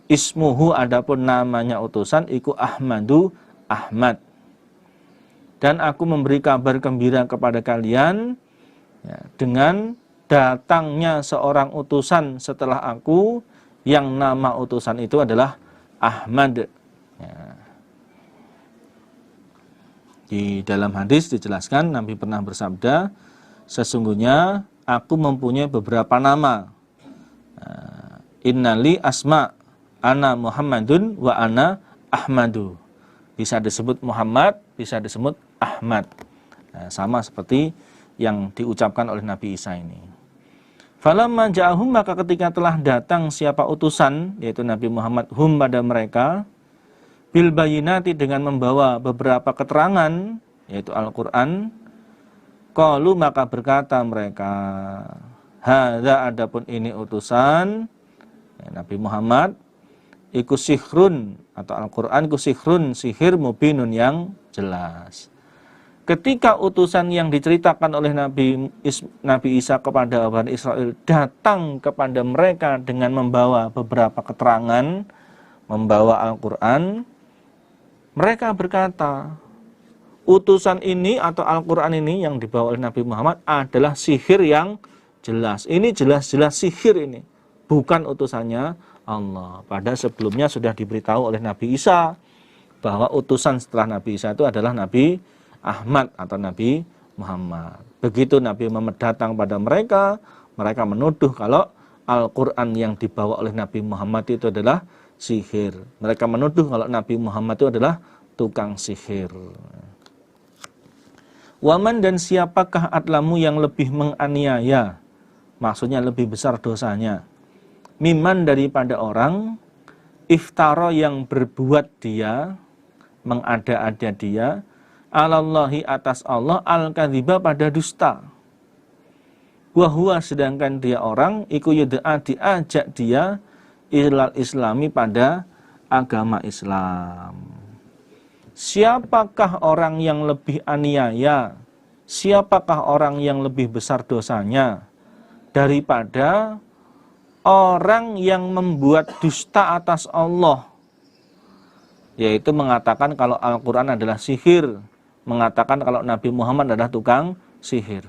Ismuhu adapun namanya utusan iku Ahmadu, Ahmad. Dan aku memberi kabar gembira kepada kalian ya, dengan datangnya seorang utusan setelah aku yang nama utusan itu adalah Ahmad. Ya. Di dalam hadis dijelaskan Nabi pernah bersabda, sesungguhnya aku mempunyai beberapa nama. Innali asma, ana Muhammadun wa ana Ahmadu. Bisa disebut Muhammad, bisa disebut Ahmad. Nah, sama seperti yang diucapkan oleh Nabi Isa ini. Falamma ja'ahum, maka ketika telah datang siapa utusan, yaitu Nabi Muhammad, hum pada mereka, bil bayinati dengan membawa beberapa keterangan, yaitu Al-Quran, qalu maka berkata mereka, hadza adapun ini utusan, ya, Nabi Muhammad, iku sihrun, atau Al-Quran iku sihrun, sihir mubinun yang jelas. Ketika utusan yang diceritakan oleh Nabi Isa kepada Bani Israel datang kepada mereka dengan membawa beberapa keterangan, membawa Al-Quran, mereka berkata, utusan ini atau Al-Quran ini yang dibawa oleh Nabi Muhammad adalah sihir yang jelas. Ini jelas-jelas sihir ini, bukan utusannya Allah. Padahal sebelumnya sudah diberitahu oleh Nabi Isa bahwa utusan setelah Nabi Isa itu adalah Nabi Ahmad atau Nabi Muhammad. Begitu Nabi Muhammad datang pada mereka, mereka menuduh kalau Al-Quran yang dibawa oleh Nabi Muhammad itu adalah sihir. Mereka menuduh kalau Nabi Muhammad itu adalah tukang sihir. Waman, dan siapakah adlamu yang lebih menganiaya, maksudnya lebih besar dosanya, miman daripada orang, iftara yang berbuat dia, mengada-ada dia, alallahi atas Allah, al-kadhiba pada dusta. Wahua sedangkan dia orang, iku yud'a diajak dia, ilal islami pada agama Islam. Siapakah orang yang lebih aniaya, siapakah orang yang lebih besar dosanya daripada orang yang membuat dusta atas Allah, yaitu mengatakan kalau Al-Quran adalah sihir, mengatakan kalau Nabi Muhammad adalah tukang sihir,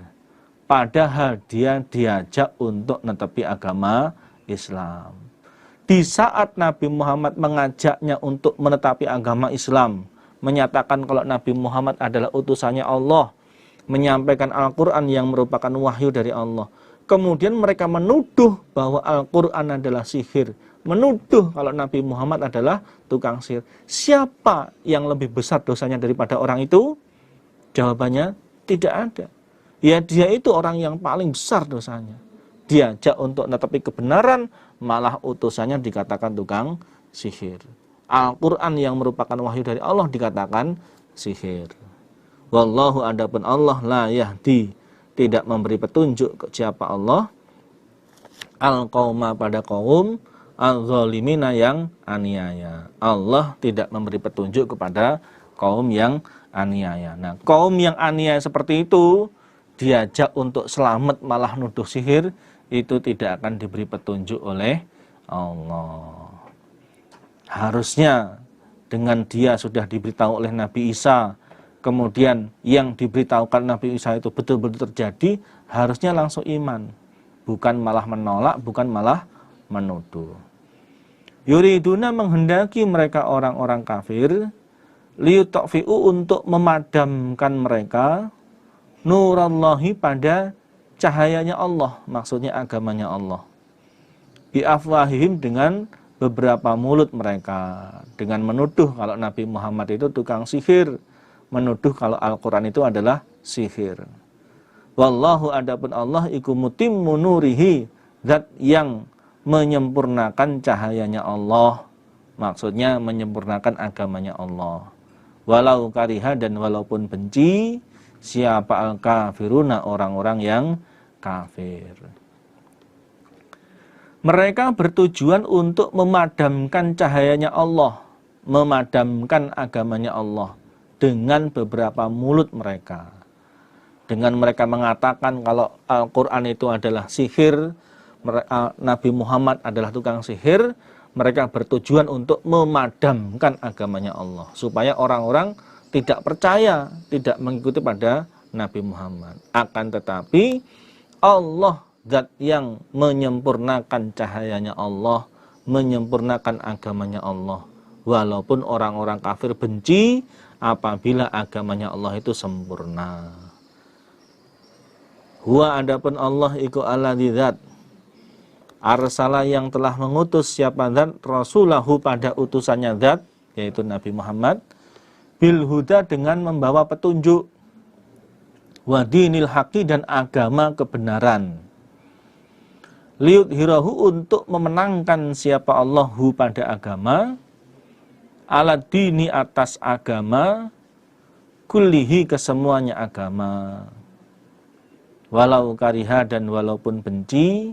padahal dia diajak untuk netepi agama Islam. Di saat Nabi Muhammad mengajaknya untuk menetapi agama Islam, menyatakan kalau Nabi Muhammad adalah utusannya Allah, menyampaikan Al-Quran yang merupakan wahyu dari Allah, kemudian mereka menuduh bahwa Al-Quran adalah sihir, menuduh kalau Nabi Muhammad adalah tukang sihir. Siapa yang lebih besar dosanya daripada orang itu? Jawabannya tidak ada. Ya, dia itu orang yang paling besar dosanya. Diajak untuk netepi kebenaran, malah utusannya dikatakan tukang sihir. Al-Quran yang merupakan wahyu dari Allah dikatakan sihir. Wallahu, adapun Allah, la yahdi, tidak memberi petunjuk ke siapa Allah, al-qauma pada kaum, al-zalimina yang aniaya. Allah tidak memberi petunjuk kepada kaum yang aniaya. Nah, kaum yang aniaya seperti itu diajak untuk selamat malah nuduh sihir, itu tidak akan diberi petunjuk oleh Allah. Harusnya dengan dia sudah diberitahu oleh Nabi Isa, kemudian yang diberitahukan Nabi Isa itu betul-betul terjadi, harusnya langsung iman, bukan malah menolak, bukan malah menuduh. Yuriduna, menghendaki mereka orang-orang kafir, liyutfi'u, untuk memadamkan mereka, nurallahi, pada cahayanya Allah, maksudnya agamanya Allah, biafwahihim, dengan beberapa mulut mereka, dengan menuduh kalau Nabi Muhammad itu tukang sihir, menuduh kalau Al-Quran itu adalah sihir. Wallahu, adapun Allah, iku mutimmu nurihi, zat yang menyempurnakan cahayanya Allah, maksudnya menyempurnakan agamanya Allah. Walau kariha, dan walaupun benci, siapa al-kafiruna, orang-orang yang kafir. Mereka bertujuan untuk memadamkan cahayanya Allah, memadamkan agamanya Allah dengan beberapa mulut mereka. Dengan mereka mengatakan kalau Al-Quran itu adalah sihir, Nabi Muhammad adalah tukang sihir, mereka bertujuan untuk memadamkan agamanya Allah, supaya orang-orang tidak percaya, tidak mengikuti pada Nabi Muhammad. Akan tetapi Allah, zat yang menyempurnakan cahayanya Allah, menyempurnakan agamanya Allah. Walaupun orang-orang kafir benci apabila agamanya Allah itu sempurna. Huwa adapun Allah iku alladzi zat arsala yang telah mengutus siapa zat rasulahu pada utusannya zat, yaitu Nabi Muhammad, bil huda dengan membawa petunjuk, wa dinil haqi dan agama kebenaran, liyudhirahu untuk memenangkan siapa Allahu pada agama, ala dini atas agama, kullihi kesemuanya agama, walau kariha dan walaupun benci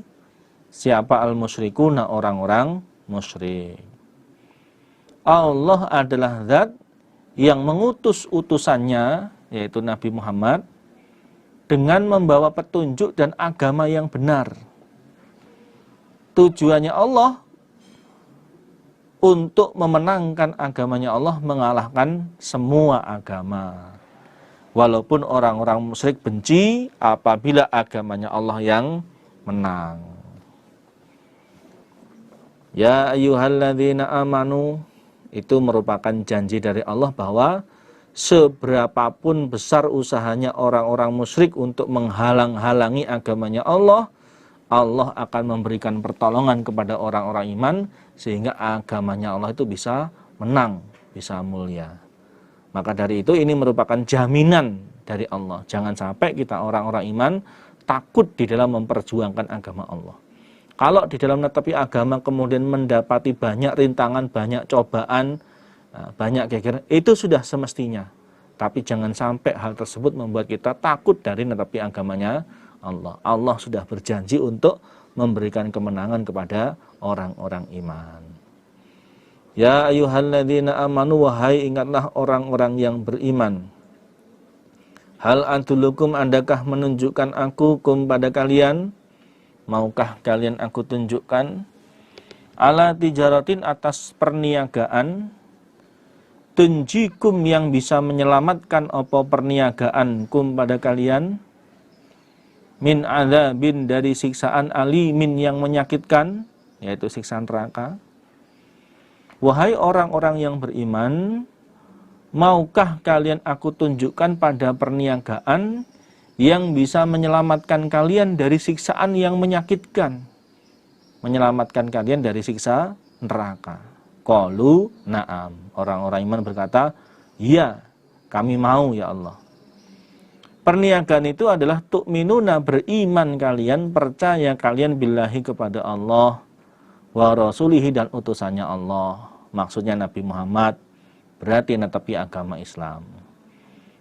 siapa al-musyrikuna orang-orang musyrik. Allah adalah zat yang mengutus utusannya, yaitu Nabi Muhammad, dengan membawa petunjuk dan agama yang benar. Tujuannya Allah untuk memenangkan agamanya Allah, mengalahkan semua agama. Walaupun orang-orang musyrik benci apabila agamanya Allah yang menang. Ya ayyuhalladzina amanu, itu merupakan janji dari Allah bahwa seberapapun besar usahanya orang-orang musyrik untuk menghalang-halangi agamanya Allah, Allah akan memberikan pertolongan kepada orang-orang iman sehingga agamanya Allah itu bisa menang, bisa mulia. Maka dari itu ini merupakan jaminan dari Allah. Jangan sampai kita orang-orang iman takut di dalam memperjuangkan agama Allah. Kalau di dalam menepi agama kemudian mendapati banyak rintangan, banyak cobaan, banyak geger, itu sudah semestinya. Tapi jangan sampai hal tersebut membuat kita takut dari menepi agamanya Allah. Allah sudah berjanji untuk memberikan kemenangan kepada orang-orang iman. Ya ayyuhalladzina amanu, wahai ingatlah orang-orang yang beriman. Hal adulukum, adakah menunjukkan aku kum pada kalian? Maukah kalian aku tunjukkan? Ala tijaratin, atas perniagaan, tunjikum yang bisa menyelamatkan apa perniagaan kum pada kalian, min adzabin dari siksaan alimin yang menyakitkan, yaitu siksaan neraka. Wahai orang-orang yang beriman, maukah kalian aku tunjukkan pada perniagaan yang bisa menyelamatkan kalian dari siksaan yang menyakitkan, menyelamatkan kalian dari siksa neraka? Qalu na'am, orang-orang iman berkata, ya, kami mau ya Allah. Perniagaan itu adalah tu'minuna, beriman kalian, percaya kalian billahi kepada Allah, wa rasulihi dan utusannya Allah. Maksudnya Nabi Muhammad, berarti netepi agama Islam.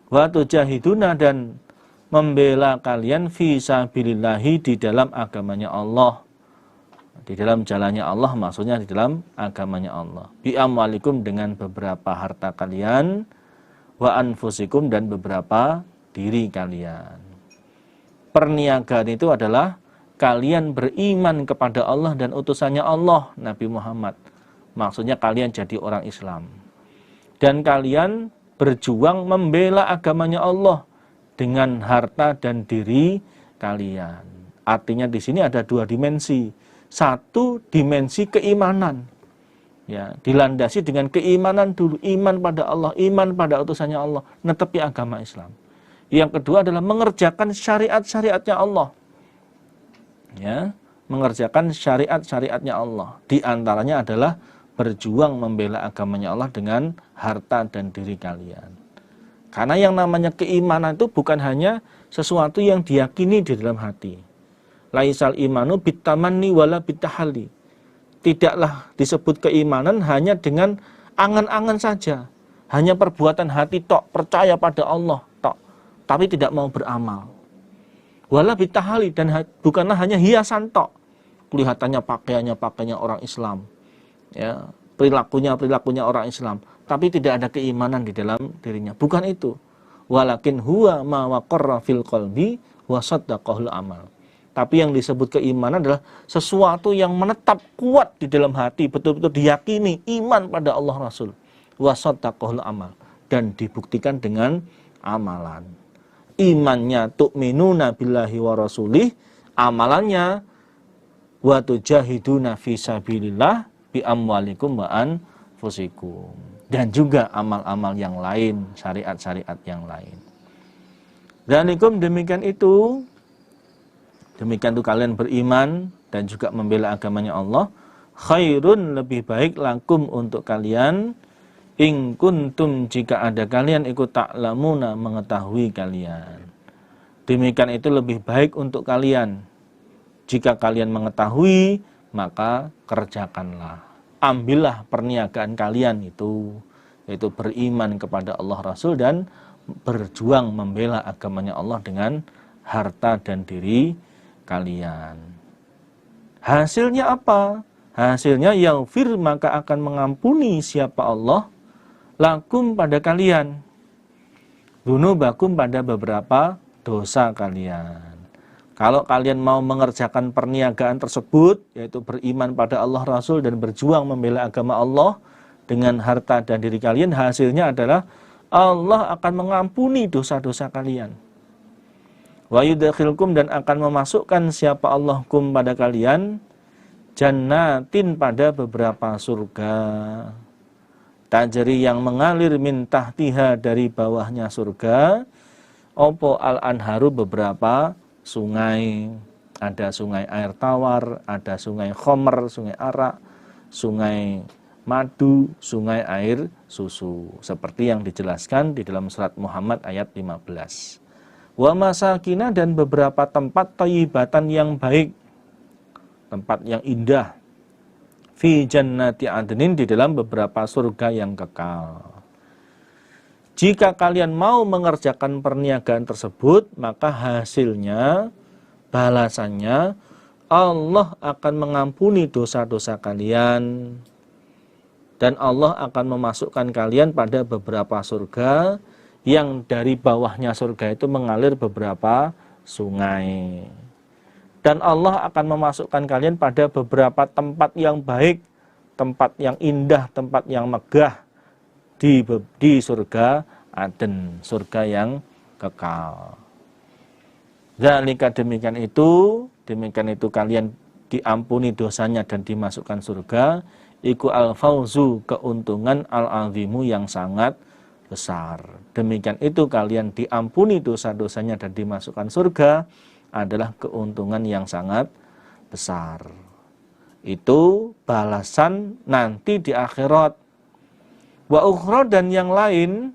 Wa tujahiduna, dan membela kalian fi sabilillahi, di dalam agamanya Allah, di dalam jalannya Allah, maksudnya di dalam agamanya Allah. Bi amwalikum, dengan beberapa harta kalian, wa anfusikum, dan beberapa diri kalian. Perniagaan itu adalah kalian beriman kepada Allah dan utusannya Allah, Nabi Muhammad. Maksudnya kalian jadi orang Islam. Dan kalian berjuang membela agamanya Allah dengan harta dan diri kalian. Artinya di sini ada dua dimensi. Satu, dimensi keimanan. Ya, dilandasi dengan keimanan dulu, iman pada Allah, iman pada utusannya Allah, netepi agama Islam. Yang kedua adalah mengerjakan syariat-syariatnya Allah. Ya, mengerjakan syariat-syariatnya Allah. Di antaranya adalah berjuang membela agamanya Allah dengan harta dan diri kalian. Karena yang namanya keimanan itu bukan hanya sesuatu yang diyakini di dalam hati. Laisal imanu bitamanni wala bitahalli. Tidaklah disebut keimanan hanya dengan angan-angan saja. Hanya perbuatan hati tok, percaya pada Allah tok, tapi tidak mau beramal. Wala bitahali, dan bukanlah hanya hiasan tok. Kelihatannya pakaiannya orang Islam. Ya, perilakunya orang Islam, tapi tidak ada keimanan di dalam dirinya. Bukan itu. Walakin huwa ma waqarra fil qalbi wa saddaqahul amal. Tapi yang disebut keimanan adalah sesuatu yang menetap kuat di dalam hati, betul-betul diyakini iman pada Allah Rasul. Wasaddaqahul amal, dan dibuktikan dengan amalan. Imannya tu'minuna billahi wa rasulih, amalannya wa tujahiduna fi sabilillah bi amwalikum wa anfusikum. Dan juga amal-amal yang lain, syariat-syariat yang lain. Danikum demikian itu kalian beriman dan juga membela agamanya Allah, khairun lebih baik lakum untuk kalian, in kuntum jika ada kalian ikut ta'lamuna mengetahui kalian. Demikian itu lebih baik untuk kalian. Jika kalian mengetahui, maka kerjakanlah. Ambillah perniagaan kalian itu, yaitu beriman kepada Allah Rasul dan berjuang membela agamanya Allah dengan harta dan diri kalian. Hasilnya apa? Hasilnya yaghfir, maka akan mengampuni siapa Allah lakum pada kalian, dzunubakum pada beberapa dosa kalian. Kalau kalian mau mengerjakan perniagaan tersebut, yaitu beriman pada Allah Rasul dan berjuang membela agama Allah dengan harta dan diri kalian, hasilnya adalah Allah akan mengampuni dosa-dosa kalian. Wa yudkhilkum, dan akan memasukkan siapa Allah kum pada kalian, jannatin pada beberapa surga, tajri yang mengalir min tahtiha dari bawahnya surga, opo al-anharu beberapa sungai. Ada sungai air tawar, ada sungai khomer, sungai arak, sungai madu, sungai air susu, seperti yang dijelaskan di dalam surat Muhammad ayat 15. Wa masakina, dan beberapa tempat thayyibatan yang baik, tempat yang indah, fi jannati adnin, di dalam beberapa surga yang kekal. Jika kalian mau mengerjakan perniagaan tersebut, maka hasilnya, balasannya, Allah akan mengampuni dosa-dosa kalian, dan Allah akan memasukkan kalian pada beberapa surga, yang dari bawahnya surga itu mengalir beberapa sungai. Dan Allah akan memasukkan kalian pada beberapa tempat yang baik, tempat yang indah, tempat yang megah di surga Aden, surga yang kekal. Zalika, demikian itu kalian diampuni dosanya dan dimasukkan surga, iku al-fauzu, keuntungan al-azimu yang sangat besar. Demikian itu kalian diampuni dosa-dosanya dan dimasukkan surga adalah keuntungan yang sangat besar. Itu balasan nanti di akhirat. Wa ukhra, dan yang lain,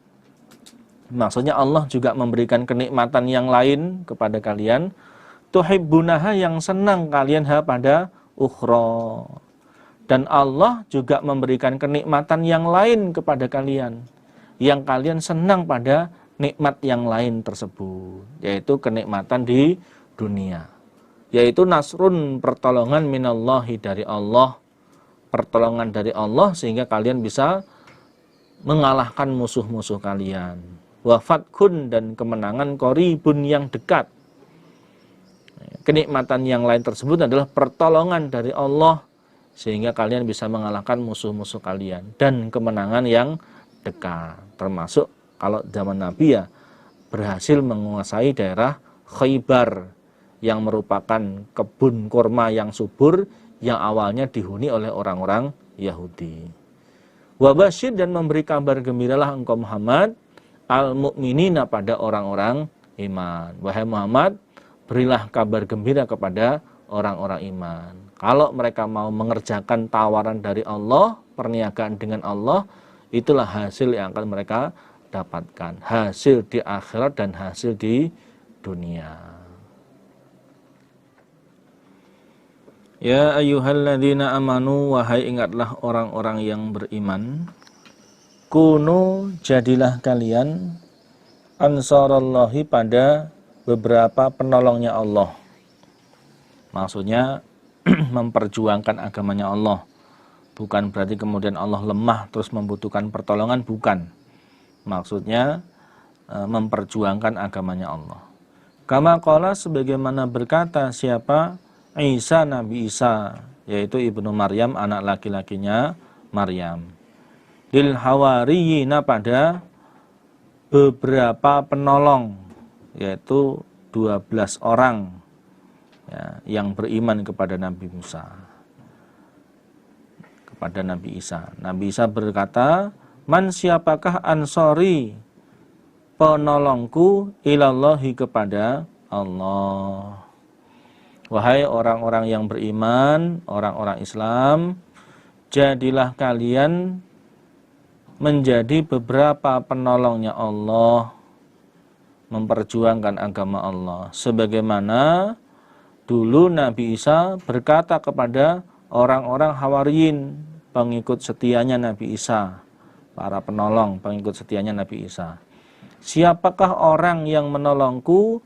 maksudnya Allah juga memberikan kenikmatan yang lain kepada kalian, tuhibbunaha, yang senang kalian pada ukhra. Dan Allah juga memberikan kenikmatan yang lain kepada kalian, yang kalian senang pada nikmat yang lain tersebut, yaitu kenikmatan di dunia, yaitu nasrun, pertolongan minallahi, dari Allah, pertolongan dari Allah sehingga kalian bisa mengalahkan musuh-musuh kalian. Wa fathun, dan kemenangan qaribun, yang dekat. Kenikmatan yang lain tersebut adalah pertolongan dari Allah sehingga kalian bisa mengalahkan musuh-musuh kalian, dan kemenangan yang dekat, termasuk kalau zaman Nabi ya berhasil menguasai daerah Khaybar yang merupakan kebun kurma yang subur yang awalnya dihuni oleh orang-orang Yahudi. Wa basyir, dan memberi kabar gembiralah engkau Muhammad al-mu'minina, pada orang-orang iman. Wahai Muhammad, berilah kabar gembira kepada orang-orang iman. Kalau mereka mau mengerjakan tawaran dari Allah, perniagaan dengan Allah, itulah hasil yang akan mereka dapatkan, hasil di akhirat dan hasil di dunia. Ya ayyuhalladzina amanu, wahai ingatlah orang-orang yang beriman, kunu, jadilah kalian, ansarallahi, pada beberapa penolongnya Allah. Maksudnya memperjuangkan agamanya Allah. Bukan berarti kemudian Allah lemah terus membutuhkan pertolongan, bukan. Maksudnya memperjuangkan agamanya Allah. Kama qala sebagaimana berkata siapa? Isa, Nabi Isa, yaitu ibnu Maryam, anak laki-lakinya Maryam. Lil hawariyina pada beberapa penolong, yaitu 12 orang ya, yang beriman kepada Nabi Musa, kepada Nabi Isa. Nabi Isa berkata, man siapakah ansori, penolongku, ilallahi kepada Allah. Wahai orang-orang yang beriman, orang-orang Islam, jadilah kalian menjadi beberapa penolongnya Allah, memperjuangkan agama Allah. Sebagaimana dulu Nabi Isa berkata kepada orang-orang Hawariyin, pengikut setianya Nabi Isa, para penolong, pengikut setianya Nabi Isa. Siapakah orang yang menolongku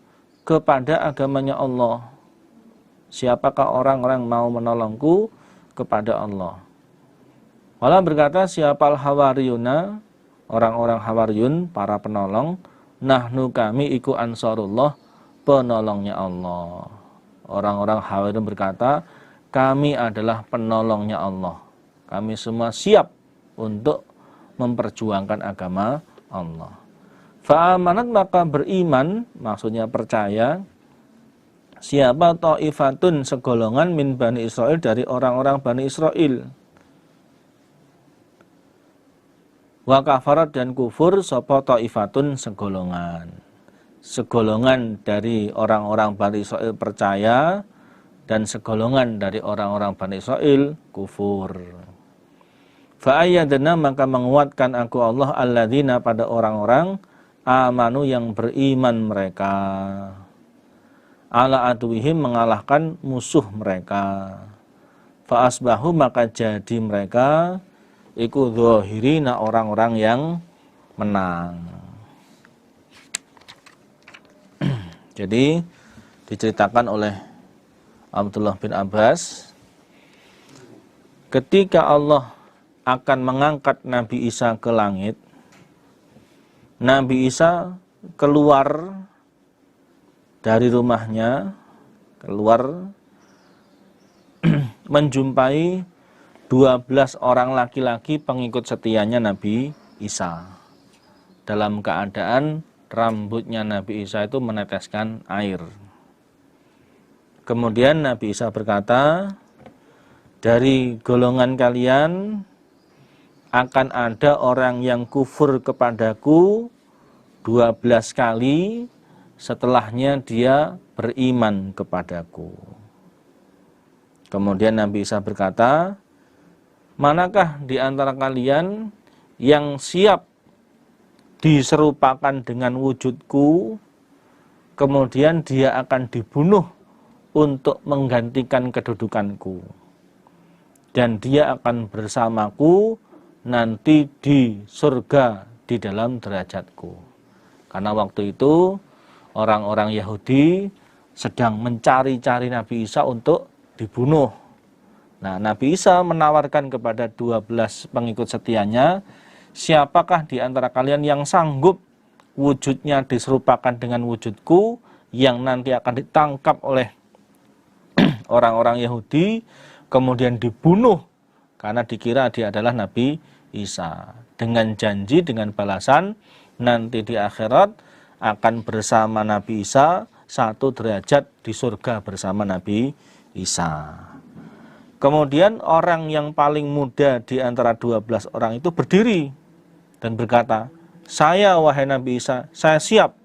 kepada agamanya Allah? Siapakah orang-orang mau menolongku kepada Allah? Allah berkata, siapal hawariyuna, orang-orang hawariyun, para penolong, nahnu kami iku ansarullah, penolongnya Allah. Orang-orang hawariyun berkata, kami adalah penolongnya Allah. Kami semua siap untuk memperjuangkan agama Allah. Fa'amanat maka beriman, maksudnya percaya, siapa ta'ifatun segolongan min Bani Israel dari orang-orang Bani Israel. Wa kafarat dan kufur sapa ta'ifatun segolongan. Segolongan dari orang-orang Bani Israel percaya dan segolongan dari orang-orang Bani Israel kufur. Fa'ayyadna maka menguatkan aku Allah alladzina pada orang-orang amanu yang beriman mereka, ala aduwihim mengalahkan musuh mereka. Fa asbahu maka jadi mereka iku dzahirina orang-orang yang menang. Jadi diceritakan oleh Abdullah bin Abbas, ketika Allah akan mengangkat Nabi Isa ke langit, Nabi Isa keluar dari rumahnya, keluar menjumpai 12 orang laki-laki pengikut setianya Nabi Isa. Dalam keadaan rambutnya Nabi Isa itu meneteskan air. Kemudian Nabi Isa berkata, dari golongan kalian akan ada orang yang kufur kepadaku 12 kali, setelahnya dia beriman kepadaku. Kemudian Nabi Isa berkata, manakah di antara kalian yang siap diserupakan dengan wujudku, kemudian dia akan dibunuh untuk menggantikan kedudukanku, dan dia akan bersamaku nanti di surga di dalam derajatku. Karena waktu itu orang-orang Yahudi sedang mencari-cari Nabi Isa untuk dibunuh. Nah, Nabi Isa menawarkan kepada 12 pengikut setianya, siapakah di antara kalian yang sanggup wujudnya diserupakan dengan wujudku, yang nanti akan ditangkap oleh orang-orang Yahudi, kemudian dibunuh karena dikira dia adalah Nabi Isa, dengan janji, dengan balasan nanti di akhirat akan bersama Nabi Isa satu derajat di surga bersama Nabi Isa. Kemudian orang yang paling muda di antara 12 orang itu berdiri dan berkata, saya wahai Nabi Isa, saya siap.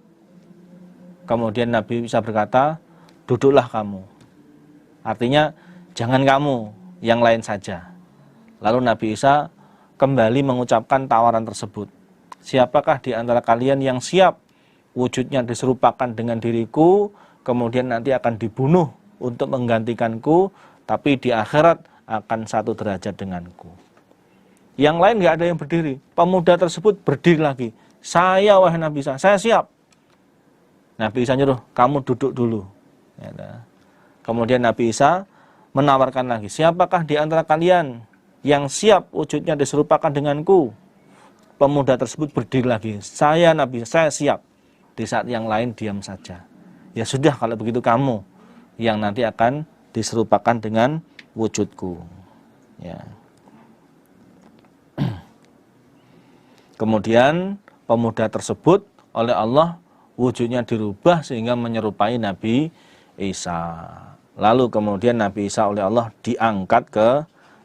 Kemudian Nabi Isa berkata, duduklah kamu. Artinya jangan kamu, yang lain saja. Lalu Nabi Isa kembali mengucapkan tawaran tersebut. Siapakah di antara kalian yang siap wujudnya diserupakan dengan diriku, kemudian nanti akan dibunuh untuk menggantikanku, tapi di akhirat akan satu derajat denganku. Yang lain nggak ada yang berdiri. Pemuda tersebut berdiri lagi. Saya wahai Nabi Isa, saya siap. Nabi Isa nyuruh, kamu duduk dulu. Kemudian Nabi Isa menawarkan lagi, siapakah di antara kalian yang siap wujudnya diserupakan denganku? Pemuda tersebut berdiri lagi, saya Nabi, saya siap. Di saat yang lain diam saja. ya sudah kalau begitu kamu yang nanti akan diserupakan dengan wujudku. Ya. Kemudian pemuda tersebut oleh Allah wujudnya dirubah sehingga menyerupai Nabi Isa. Lalu kemudian Nabi Isa oleh Allah diangkat ke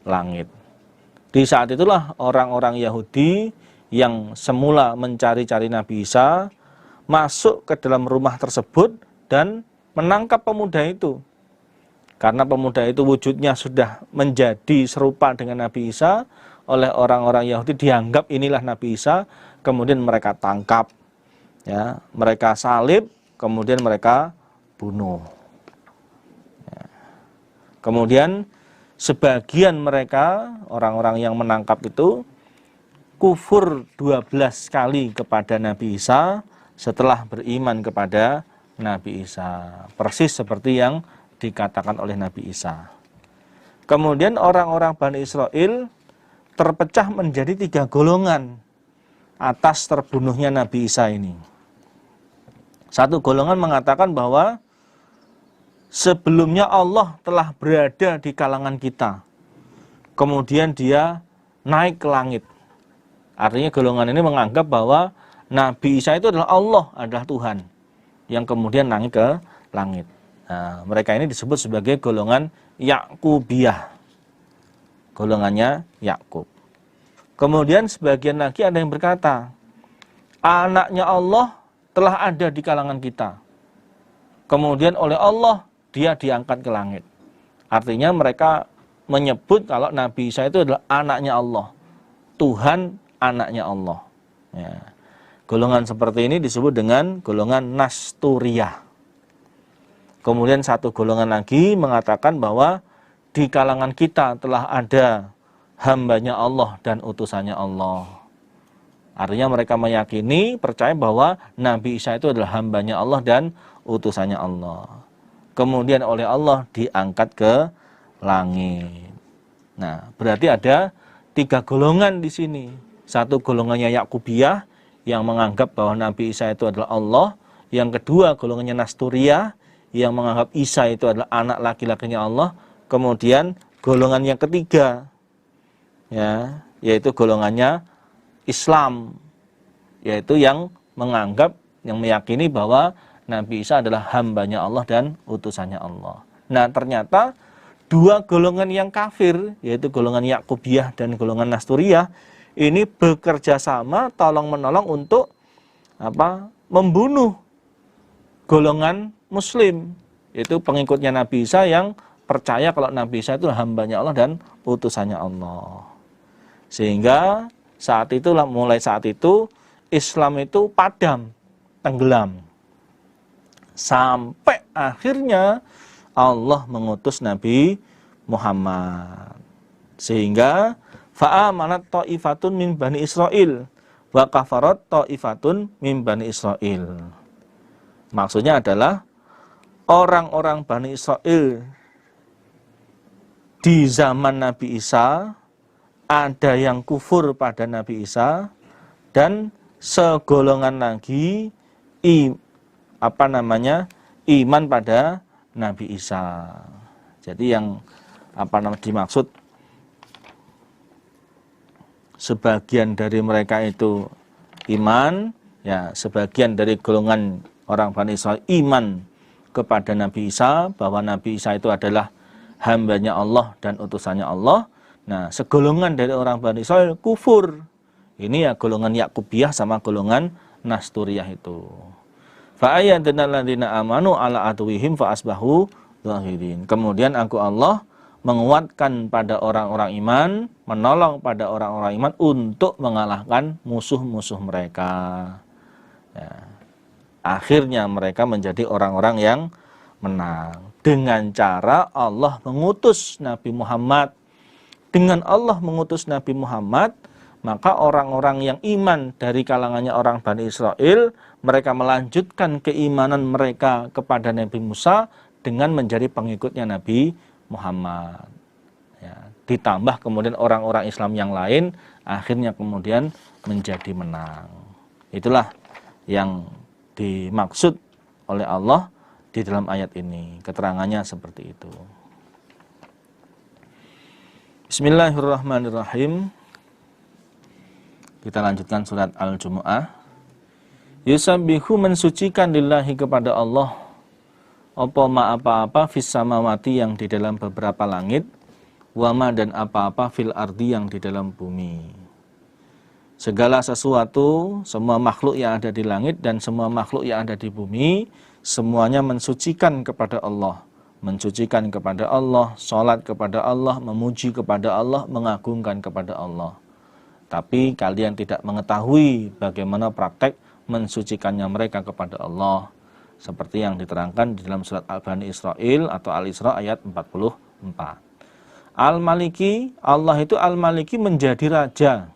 langit. Di saat itulah orang-orang Yahudi yang semula mencari-cari Nabi Isa masuk ke dalam rumah tersebut dan menangkap pemuda itu. Karena pemuda itu wujudnya sudah menjadi serupa dengan Nabi Isa, oleh orang-orang Yahudi dianggap inilah Nabi Isa, kemudian mereka tangkap, ya, mereka salib, kemudian mereka bunuh. Ya. Kemudian sebagian mereka, orang-orang yang menangkap itu, kufur 12 kali kepada Nabi Isa setelah beriman kepada Nabi Isa. Persis seperti yang dikatakan oleh Nabi Isa. Kemudian orang-orang Bani Israel terpecah menjadi 3 golongan atas terbunuhnya Nabi Isa ini. Satu golongan mengatakan bahwa sebelumnya Allah telah berada di kalangan kita. Kemudian dia naik ke langit. Artinya golongan ini menganggap bahwa Nabi Isa itu adalah Allah, adalah Tuhan, yang kemudian naik ke langit. Nah, mereka ini disebut sebagai golongan Yakubiyah. Golongannya Yakub. Kemudian sebagian lagi ada yang berkata, anaknya Allah telah ada di kalangan kita. Kemudian oleh Allah dia diangkat ke langit. Artinya mereka menyebut kalau Nabi Isa itu adalah anaknya Allah. Tuhan anaknya Allah. Ya. Golongan seperti ini disebut dengan golongan Nasturiyah. Kemudian satu golongan lagi mengatakan bahwa di kalangan kita telah ada hambanya Allah dan utusannya Allah. Artinya mereka meyakini, percaya bahwa Nabi Isa itu adalah hambanya Allah dan utusannya Allah. Kemudian oleh Allah diangkat ke langit. Nah, berarti ada 3 golongan di sini. Satu golongannya Yakubiyah yang menganggap bahwa Nabi Isa itu adalah Allah. Yang kedua golongannya Nasturiyah yang menganggap Isa itu adalah anak laki-lakinya Allah. Kemudian golongan yang ketiga, ya, yaitu golongannya Islam, yaitu yang menganggap, yang meyakini bahwa Nabi Isa adalah hambanya Allah dan utusannya Allah. Nah, ternyata 2 golongan yang kafir, yaitu golongan Yakubiyah dan golongan Nasturiyah, ini bekerja sama tolong-menolong untuk membunuh golongan Muslim, yaitu pengikutnya Nabi Isa yang percaya kalau Nabi Isa itu hambanya Allah dan utusannya Allah. Sehingga mulai saat itu Islam itu padam, tenggelam. Sampai akhirnya Allah mengutus Nabi Muhammad. Sehingga fa'amanat ta'ifatun min Bani Israel wa kafarat ta'ifatun min Bani Israel. Maksudnya adalah orang-orang Bani Israel di zaman Nabi Isa ada yang kufur pada Nabi Isa dan segolongan lagi iman pada Nabi Isa. Jadi yang dimaksud sebagian dari mereka itu iman, ya, sebagian dari golongan orang Bani Israil iman kepada Nabi Isa, bahwa Nabi Isa itu adalah hambanya Allah dan utusannya Allah. Nah, segolongan dari orang Bani Israil kufur. Ini ya golongan Yakubiyah sama golongan Nasturiyah itu. Fa'ayyadna alladziina amanu ala aduwwihim fa'asbahu zahirin. Kemudian aku Allah menguatkan pada orang-orang iman, menolong pada orang-orang iman untuk mengalahkan musuh-musuh mereka. Ya. Akhirnya mereka menjadi orang-orang yang menang. Dengan cara Allah mengutus Nabi Muhammad. Dengan Allah mengutus Nabi Muhammad, maka orang-orang yang iman dari kalangannya orang Bani Israel, mereka melanjutkan keimanan mereka kepada Nabi Musa dengan menjadi pengikutnya Nabi Muhammad. Ya, ditambah kemudian orang-orang Islam yang lain, akhirnya kemudian menjadi menang. Itulah yang dimaksud oleh Allah di dalam ayat ini. Keterangannya seperti itu. Bismillahirrahmanirrahim. Kita lanjutkan surat Al-Jumu'ah. Yusabbihu mensucikan lillahi kepada Allah apa-apa fis samawati yang di dalam beberapa langit, wama dan apa-apa fil ardi yang di dalam bumi. Segala sesuatu, semua makhluk yang ada di langit dan semua makhluk yang ada di bumi, semuanya mensucikan kepada Allah. Mensucikan kepada Allah, sholat kepada Allah, memuji kepada Allah, mengagungkan kepada Allah. Tapi kalian tidak mengetahui bagaimana praktek mensucikannya mereka kepada Allah. Seperti yang diterangkan di dalam surat Al-Bani Israel atau Al-Isra ayat 44. Al-Maliki, Allah itu Al-Maliki menjadi raja,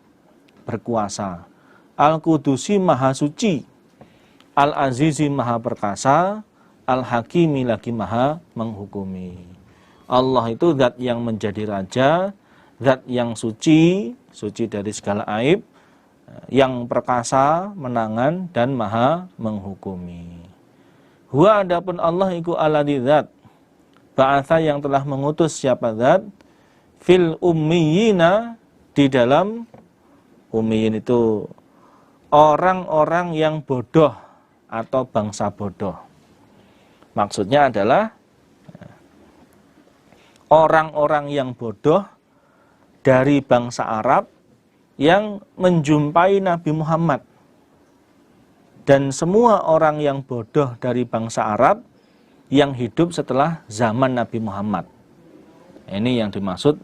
berkuasa. Al-Qudusi maha suci. Al-Azizi maha perkasa. Al-Hakimi lagi maha menghukumi. Allah itu zat yang menjadi raja, zat yang suci, suci dari segala aib, yang perkasa, menangan, dan maha menghukumi. Huwa adapun Allah iku alladzi zat, ba'atha yang telah mengutus siapa zat, fil ummiyina di dalam, ummiyin itu orang-orang yang bodoh atau bangsa bodoh. Maksudnya adalah orang-orang yang bodoh dari bangsa Arab yang menjumpai Nabi Muhammad. Dan semua orang yang bodoh dari bangsa Arab yang hidup setelah zaman Nabi Muhammad. Ini yang dimaksud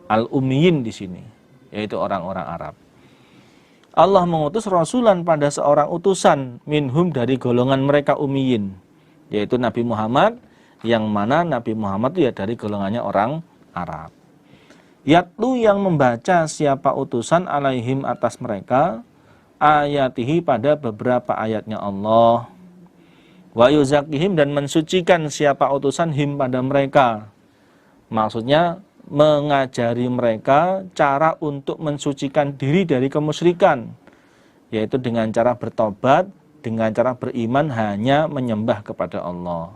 al-ummiyin di sini, yaitu orang-orang Arab. Allah mengutus rasulan pada seorang utusan minhum dari golongan mereka ummiyin, yaitu Nabi Muhammad, yang mana Nabi Muhammad itu ya dari golongannya orang Arab. Yatlu yang membaca siapa utusan alaihim atas mereka, ayatihi pada beberapa ayatnya Allah. Wa yuzakihim dan mensucikan siapa utusan him pada mereka. Maksudnya mengajari mereka cara untuk mensucikan diri dari kemusyrikan, yaitu dengan cara bertobat, dengan cara beriman hanya menyembah kepada Allah.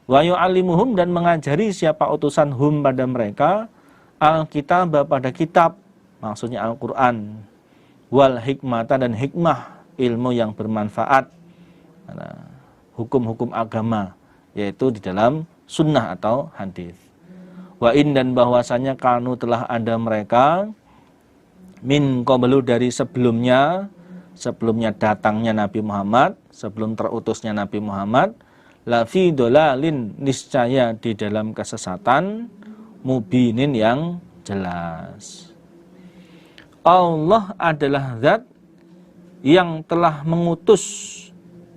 Wa yu'allimuhum dan mengajari siapa utusan hum pada mereka, al-kitab pada kitab, maksudnya Al-Quran, wal hikmata dan hikmah, ilmu yang bermanfaat, hukum-hukum agama, yaitu di dalam sunnah atau hadis. Wa in dan bahwasanya kanu telah ada mereka, min qablu dari sebelumnya datangnya Nabi Muhammad, sebelum terutusnya Nabi Muhammad, lafi dolalin niscaya di dalam kesesatan, mubinin yang jelas. Allah adalah zat yang telah mengutus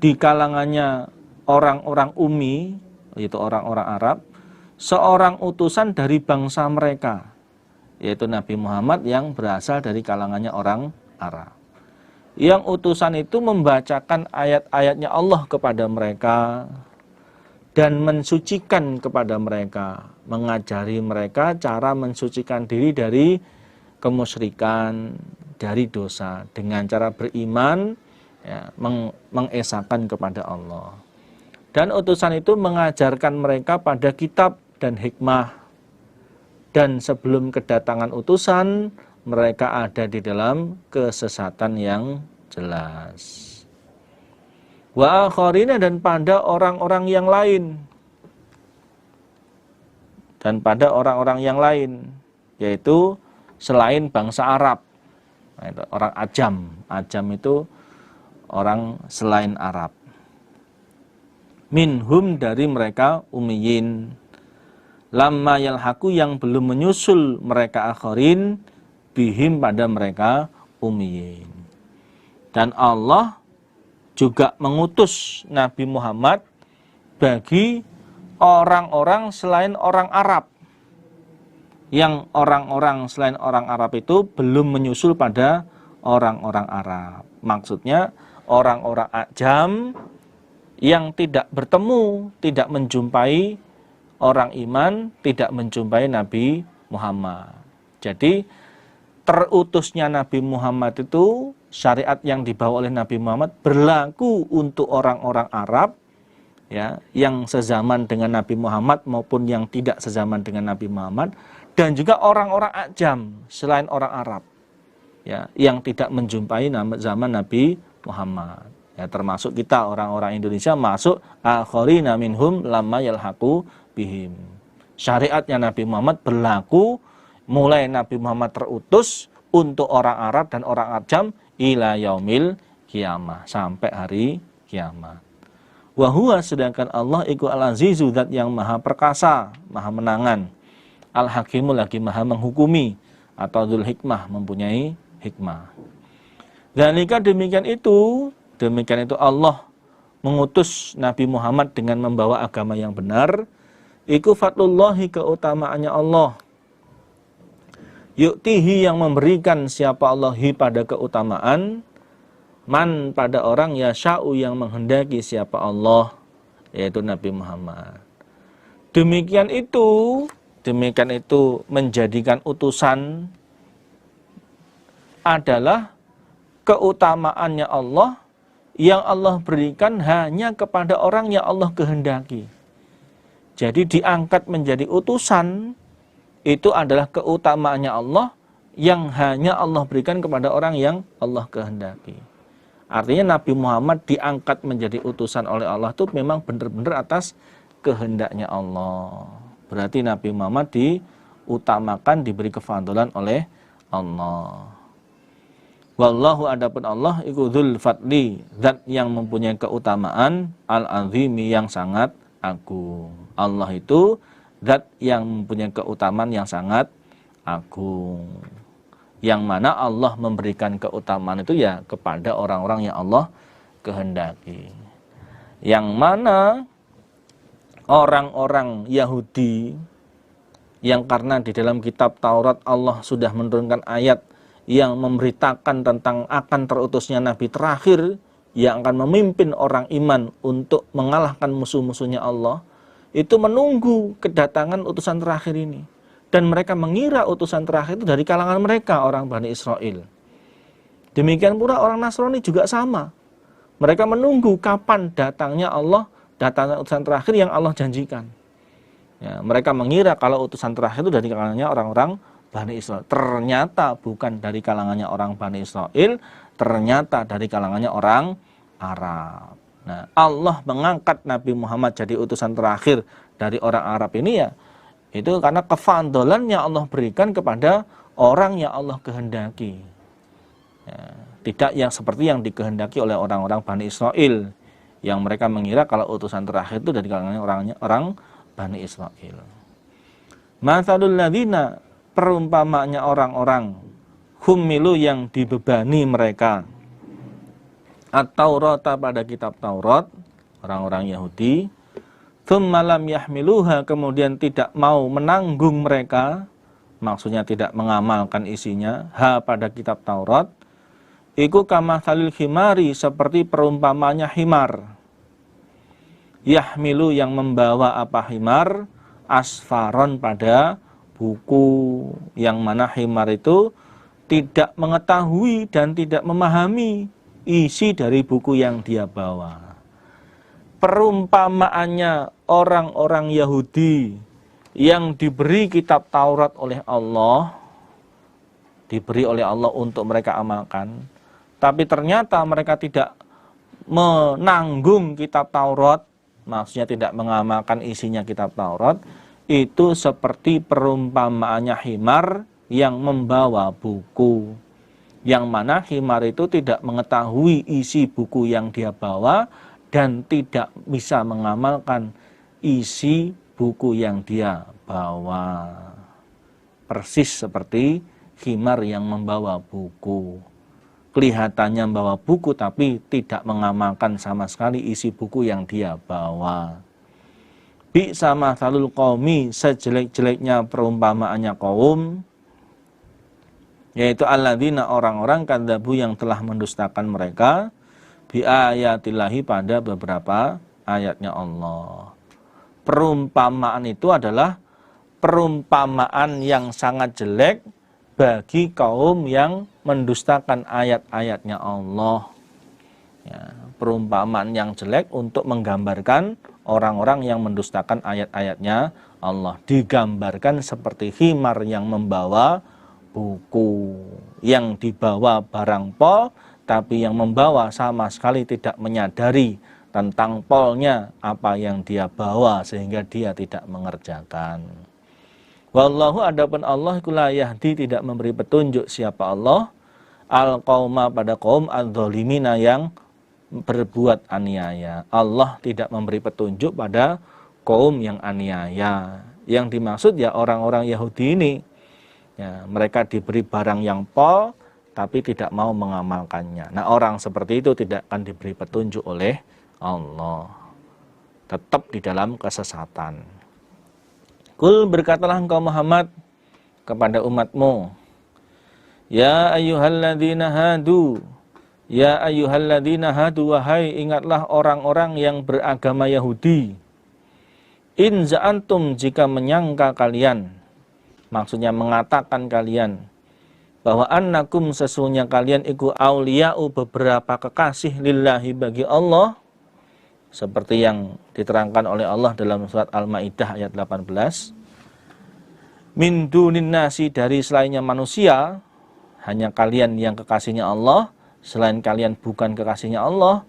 di kalangannya orang-orang ummi, yaitu orang-orang Arab, seorang utusan dari bangsa mereka, yaitu Nabi Muhammad yang berasal dari kalangannya orang Arab. Yang utusan itu membacakan ayat-ayatnya Allah kepada mereka dan mensucikan kepada mereka, mengajari mereka cara mensucikan diri dari kemusyrikan, dari dosa, dengan cara beriman, ya, mengesahkan kepada Allah. Dan utusan itu mengajarkan mereka pada kitab dan hikmah. Dan sebelum kedatangan utusan, mereka ada di dalam kesesatan yang jelas. Wa akharina dan pada orang-orang yang lain. Dan pada orang-orang yang lain, yaitu selain bangsa Arab. Orang Ajam. Ajam itu orang selain Arab. Minhum dari mereka ummiyin. Lamma yalhaku yang belum menyusul mereka akharin bihim pada mereka ummiyin. Dan Allah juga mengutus Nabi Muhammad bagi orang-orang selain orang Arab. Yang orang-orang selain orang Arab itu belum menyusul pada orang-orang Arab. Maksudnya orang-orang Ajam yang tidak bertemu, tidak menjumpai orang iman, tidak menjumpai Nabi Muhammad. Jadi terutusnya Nabi Muhammad itu, syariat yang dibawa oleh Nabi Muhammad berlaku untuk orang-orang Arab ya, yang sezaman dengan Nabi Muhammad maupun yang tidak sezaman dengan Nabi Muhammad, dan juga orang-orang ajam selain orang Arab, ya, yang tidak menjumpai zaman Nabi Muhammad. Ya, termasuk kita orang-orang Indonesia masuk akharina minhum lamma yalhaqu bihim. Syariatnya Nabi Muhammad berlaku mulai Nabi Muhammad terutus untuk orang Arab dan orang ajam ila yaumil kiamah, sampai hari kiamat. Wa huwa, sedangkan Allah iku al-azizu, zat yang maha perkasa, maha menangan, al-hakimu, lagi maha menghukumi, atau dzul hikmah, mempunyai hikmah. Dzalika, demikian itu Allah mengutus Nabi Muhammad dengan membawa agama yang benar, iku fadlullahi, keutamaannya Allah, yu'tihi, yang memberikan siapa Allah hi, pada keutamaan, man, pada orang, yasha'u, yang menghendaki siapa Allah, yaitu Nabi Muhammad. Demikian itu menjadikan utusan adalah keutamaannya Allah yang Allah berikan hanya kepada orang yang Allah kehendaki. Jadi diangkat menjadi utusan itu adalah keutamaannya Allah yang hanya Allah berikan kepada orang yang Allah kehendaki. Artinya Nabi Muhammad diangkat menjadi utusan oleh Allah itu memang benar-benar atas kehendaknya Allah. Berarti Nabi Muhammad diutamakan, diberi kefadolan oleh Allah. Wallahu, adapun Allah iku dzul fadli, zat yang mempunyai keutamaan, al-azimi, yang sangat agung. Allah itu zat yang mempunyai keutamaan yang sangat agung. Yang mana Allah memberikan keutamaan itu ya kepada orang-orang yang Allah kehendaki. Yang mana orang-orang Yahudi yang karena di dalam kitab Taurat Allah sudah menurunkan ayat yang memberitakan tentang akan terutusnya Nabi terakhir yang akan memimpin orang iman untuk mengalahkan musuh-musuhnya Allah, itu menunggu kedatangan utusan terakhir ini. Dan mereka mengira utusan terakhir itu dari kalangan mereka, orang Bani Israel. Demikian pula orang Nasrani juga sama. Mereka menunggu kapan datangnya Allah, datangnya utusan terakhir yang Allah janjikan. Ya, mereka mengira kalau utusan terakhir itu dari kalangannya orang-orang Bani Israel. Ternyata bukan dari kalangannya orang Bani Israel, ternyata dari kalangannya orang Arab. Nah, Allah mengangkat Nabi Muhammad jadi utusan terakhir dari orang Arab ini ya, itu karena kefandolannya Allah berikan kepada orang yang Allah kehendaki. Ya, tidak yang seperti yang dikehendaki oleh orang-orang Bani Israel, yang mereka mengira kalau utusan terakhir itu dari kalangannya orang Bani Israel. Matsalul ladzina, perumpamaannya orang-orang, humilu, yang dibebani mereka, at-Taurata, pada kitab Taurat, orang-orang Yahudi, tsumma lam yahmiluha, kemudian tidak mau menanggung mereka, maksudnya tidak mengamalkan isinya, ha, pada kitab Taurat, iku kamatsalil himari, seperti perumpamanya himar. Yahmilu, yang membawa apa himar, asfaron, pada buku, yang mana himar itu tidak mengetahui dan tidak memahami isi dari buku yang dia bawa. Perumpamaannya orang-orang Yahudi yang diberi kitab Taurat oleh Allah, diberi oleh Allah untuk mereka amalkan, tapi ternyata mereka tidak menanggung kitab Taurat, maksudnya tidak mengamalkan isinya kitab Taurat, itu seperti perumpamaannya himar yang membawa buku, yang mana himar itu tidak mengetahui isi buku yang dia bawa dan tidak bisa mengamalkan isi buku yang dia bawa. Persis seperti himar yang membawa buku, kelihatannya membawa buku tapi tidak mengamalkan sama sekali isi buku yang dia bawa. Bi'sa matsalul qaumi, sejelek-jeleknya perumpamaannya kaum, yaitu alladzina, orang-orang, kadzabu, yang telah mendustakan mereka, bi ayatillahi, pada beberapa ayatnya Allah. Perumpamaan itu adalah perumpamaan yang sangat jelek bagi kaum yang mendustakan ayat-ayatnya Allah. Ya, perumpamaan yang jelek untuk menggambarkan orang-orang yang mendustakan ayat-ayatnya Allah. Digambarkan seperti himar yang membawa buku, yang dibawa barang pol, tapi yang membawa sama sekali tidak menyadari tentang polnya apa yang dia bawa, sehingga dia tidak mengerjakan. Wallahu, adapun Allah la yahdi, tidak memberi petunjuk siapa Allah, al-qauma, pada kaum adz-dzalimina, yang berbuat aniaya. Allah tidak memberi petunjuk pada kaum yang aniaya. Yang dimaksud ya orang-orang Yahudi ini. Ya, mereka diberi barang yang pol tapi tidak mau mengamalkannya. Nah, orang seperti itu tidak akan diberi petunjuk oleh Allah. Tetap di dalam kesesatan. Kul, berkatalah engkau Muhammad kepada umatmu, ya ayyuhalladzina hadu, ya ayyuhalladzina hadu, wahai ingatlah orang-orang yang beragama Yahudi. In za'antum, jika menyangka kalian, maksudnya mengatakan kalian, bahwa annakum, sesungguhnya kalian iku auliya'u, beberapa kekasih, lillahi, bagi Allah, seperti yang diterangkan oleh Allah dalam surat Al-Maidah ayat 18. Min dunin nasi, dari selainnya manusia, hanya kalian yang kekasihnya Allah, selain kalian bukan kekasihnya Allah.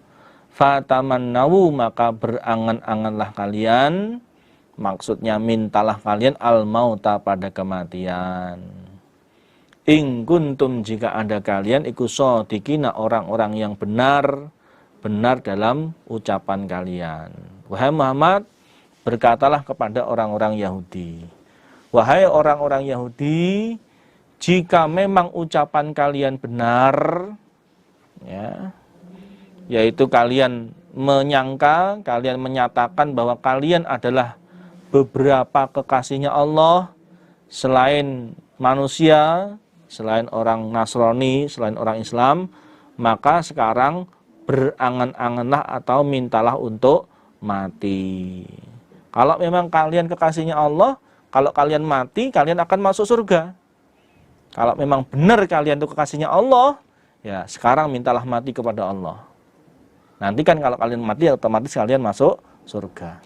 Fatamannawu, maka berangan-anganlah kalian, maksudnya mintalah kalian, al-mauta, pada kematian. In kuntum, jika ada kalian, iku shodiqina, orang-orang yang benar dalam ucapan kalian. Wahai Muhammad, berkatalah kepada orang-orang Yahudi, wahai orang-orang Yahudi, jika memang ucapan kalian benar, ya, yaitu kalian menyangka, kalian menyatakan bahwa kalian adalah beberapa kekasihnya Allah, selain manusia, selain orang Nasrani, selain orang Islam, maka sekarang berangan-anganlah atau mintalah untuk mati. Kalau memang kalian kekasihnya Allah, kalau kalian mati, kalian akan masuk surga. Kalau memang benar kalian itu kekasihnya Allah, ya sekarang mintalah mati kepada Allah. Nanti kan kalau kalian mati, otomatis kalian masuk surga.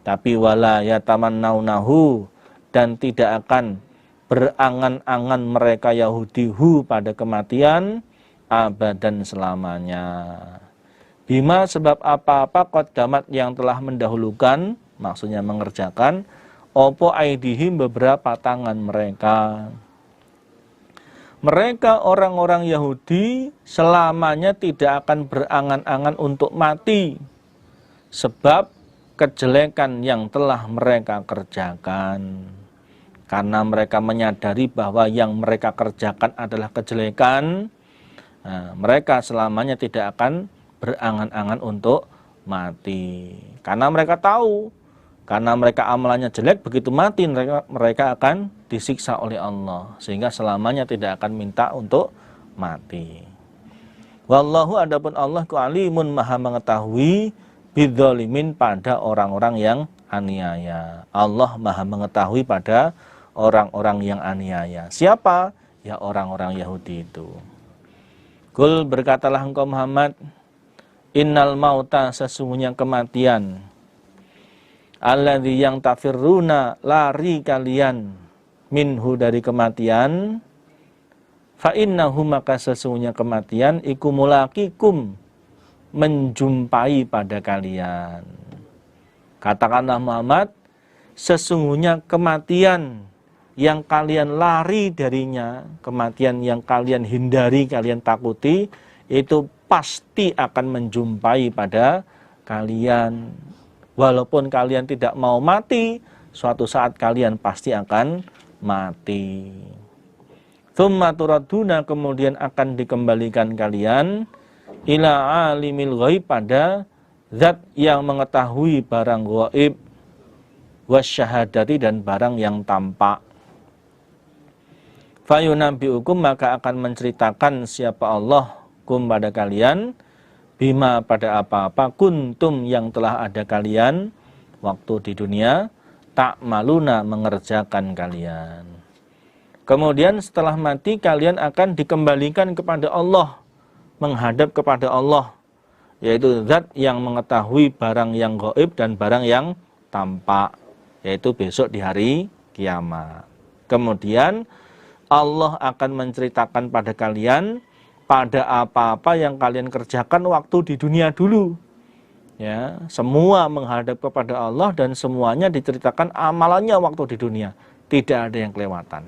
Tapi wala yatamannaunahu, dan tidak akan berangan-angan mereka Yahudi pada kematian, abadan, selamanya. Bima, sebab apa-apa, qaddamat, yang telah mendahulukan, maksudnya mengerjakan, opo aidihim, beberapa tangan mereka. Mereka orang-orang Yahudi selamanya tidak akan berangan-angan untuk mati, sebab kejelekan yang telah mereka kerjakan. Karena mereka menyadari bahwa yang mereka kerjakan adalah kejelekan, nah, mereka selamanya tidak akan berangan-angan untuk mati. Karena mereka tahu, karena mereka amalannya jelek, begitu mati mereka akan disiksa oleh Allah, sehingga selamanya tidak akan minta untuk mati. Wallahu, adapun Allah ku alimun, maha mengetahui, bidzalimin, pada orang-orang yang aniaya. Allah maha mengetahui pada orang-orang yang aniaya. Siapa? Ya orang-orang Yahudi itu. Kul, berkatalah engkau Muhammad, innal mauta, sesungguhnya kematian, alladzi, yang tafirruna, lari kalian, minhu, dari kematian, fa innahu, maka sesungguhnya kematian, iku mulaqikum, menjumpai pada kalian. Katakanlah Muhammad, sesungguhnya kematian yang kalian lari darinya, kematian yang kalian hindari, kalian takuti, itu pasti akan menjumpai pada kalian. Walaupun kalian tidak mau mati, suatu saat kalian pasti akan mati. Tsumma turaduna, kemudian akan dikembalikan kalian, ila alimil ghaib, pada zat yang mengetahui barang ghaib, wasyahadati, dan barang yang tampak. Fayunabbiukum, maka akan menceritakan siapa Allah, kum, pada kalian, bima, pada apa-apa, kuntum, yang telah ada kalian waktu di dunia, tak maluna, mengerjakan kalian. Kemudian setelah mati kalian akan dikembalikan kepada Allah, menghadap kepada Allah. yaitu zat yang mengetahui barang yang gaib dan barang yang tampak, yaitu besok di hari kiamat. Kemudian Allah akan menceritakan pada kalian pada apa-apa yang kalian kerjakan waktu di dunia dulu. Ya, semua menghadap kepada Allah dan semuanya diceritakan amalannya waktu di dunia. Tidak ada yang kelewatan.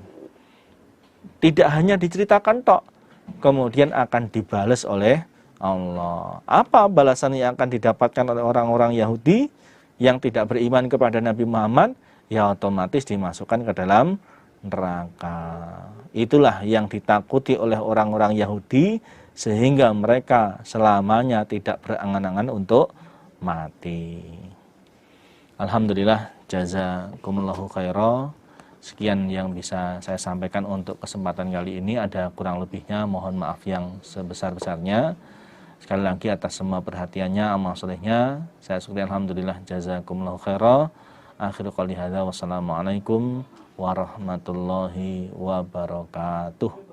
Tidak hanya diceritakan tok, kemudian akan dibalas oleh Allah. Apa balasan yang akan didapatkan oleh orang-orang Yahudi yang tidak beriman kepada Nabi Muhammad? Ya otomatis dimasukkan ke dalam neraka. Itulah yang ditakuti oleh orang-orang Yahudi sehingga mereka selamanya tidak berangan-angan untuk mati. Alhamdulillah, jazakumullahu khairan. Sekian yang bisa saya sampaikan untuk kesempatan kali ini. Ada kurang lebihnya, mohon maaf yang sebesar-besarnya. Sekali lagi atas semua perhatiannya, amal solehnya, saya syukuri alhamdulillah, jazakumullahu khairan. Akhir qouli hadza, wassalamualaikum warahmatullahi wabarakatuh.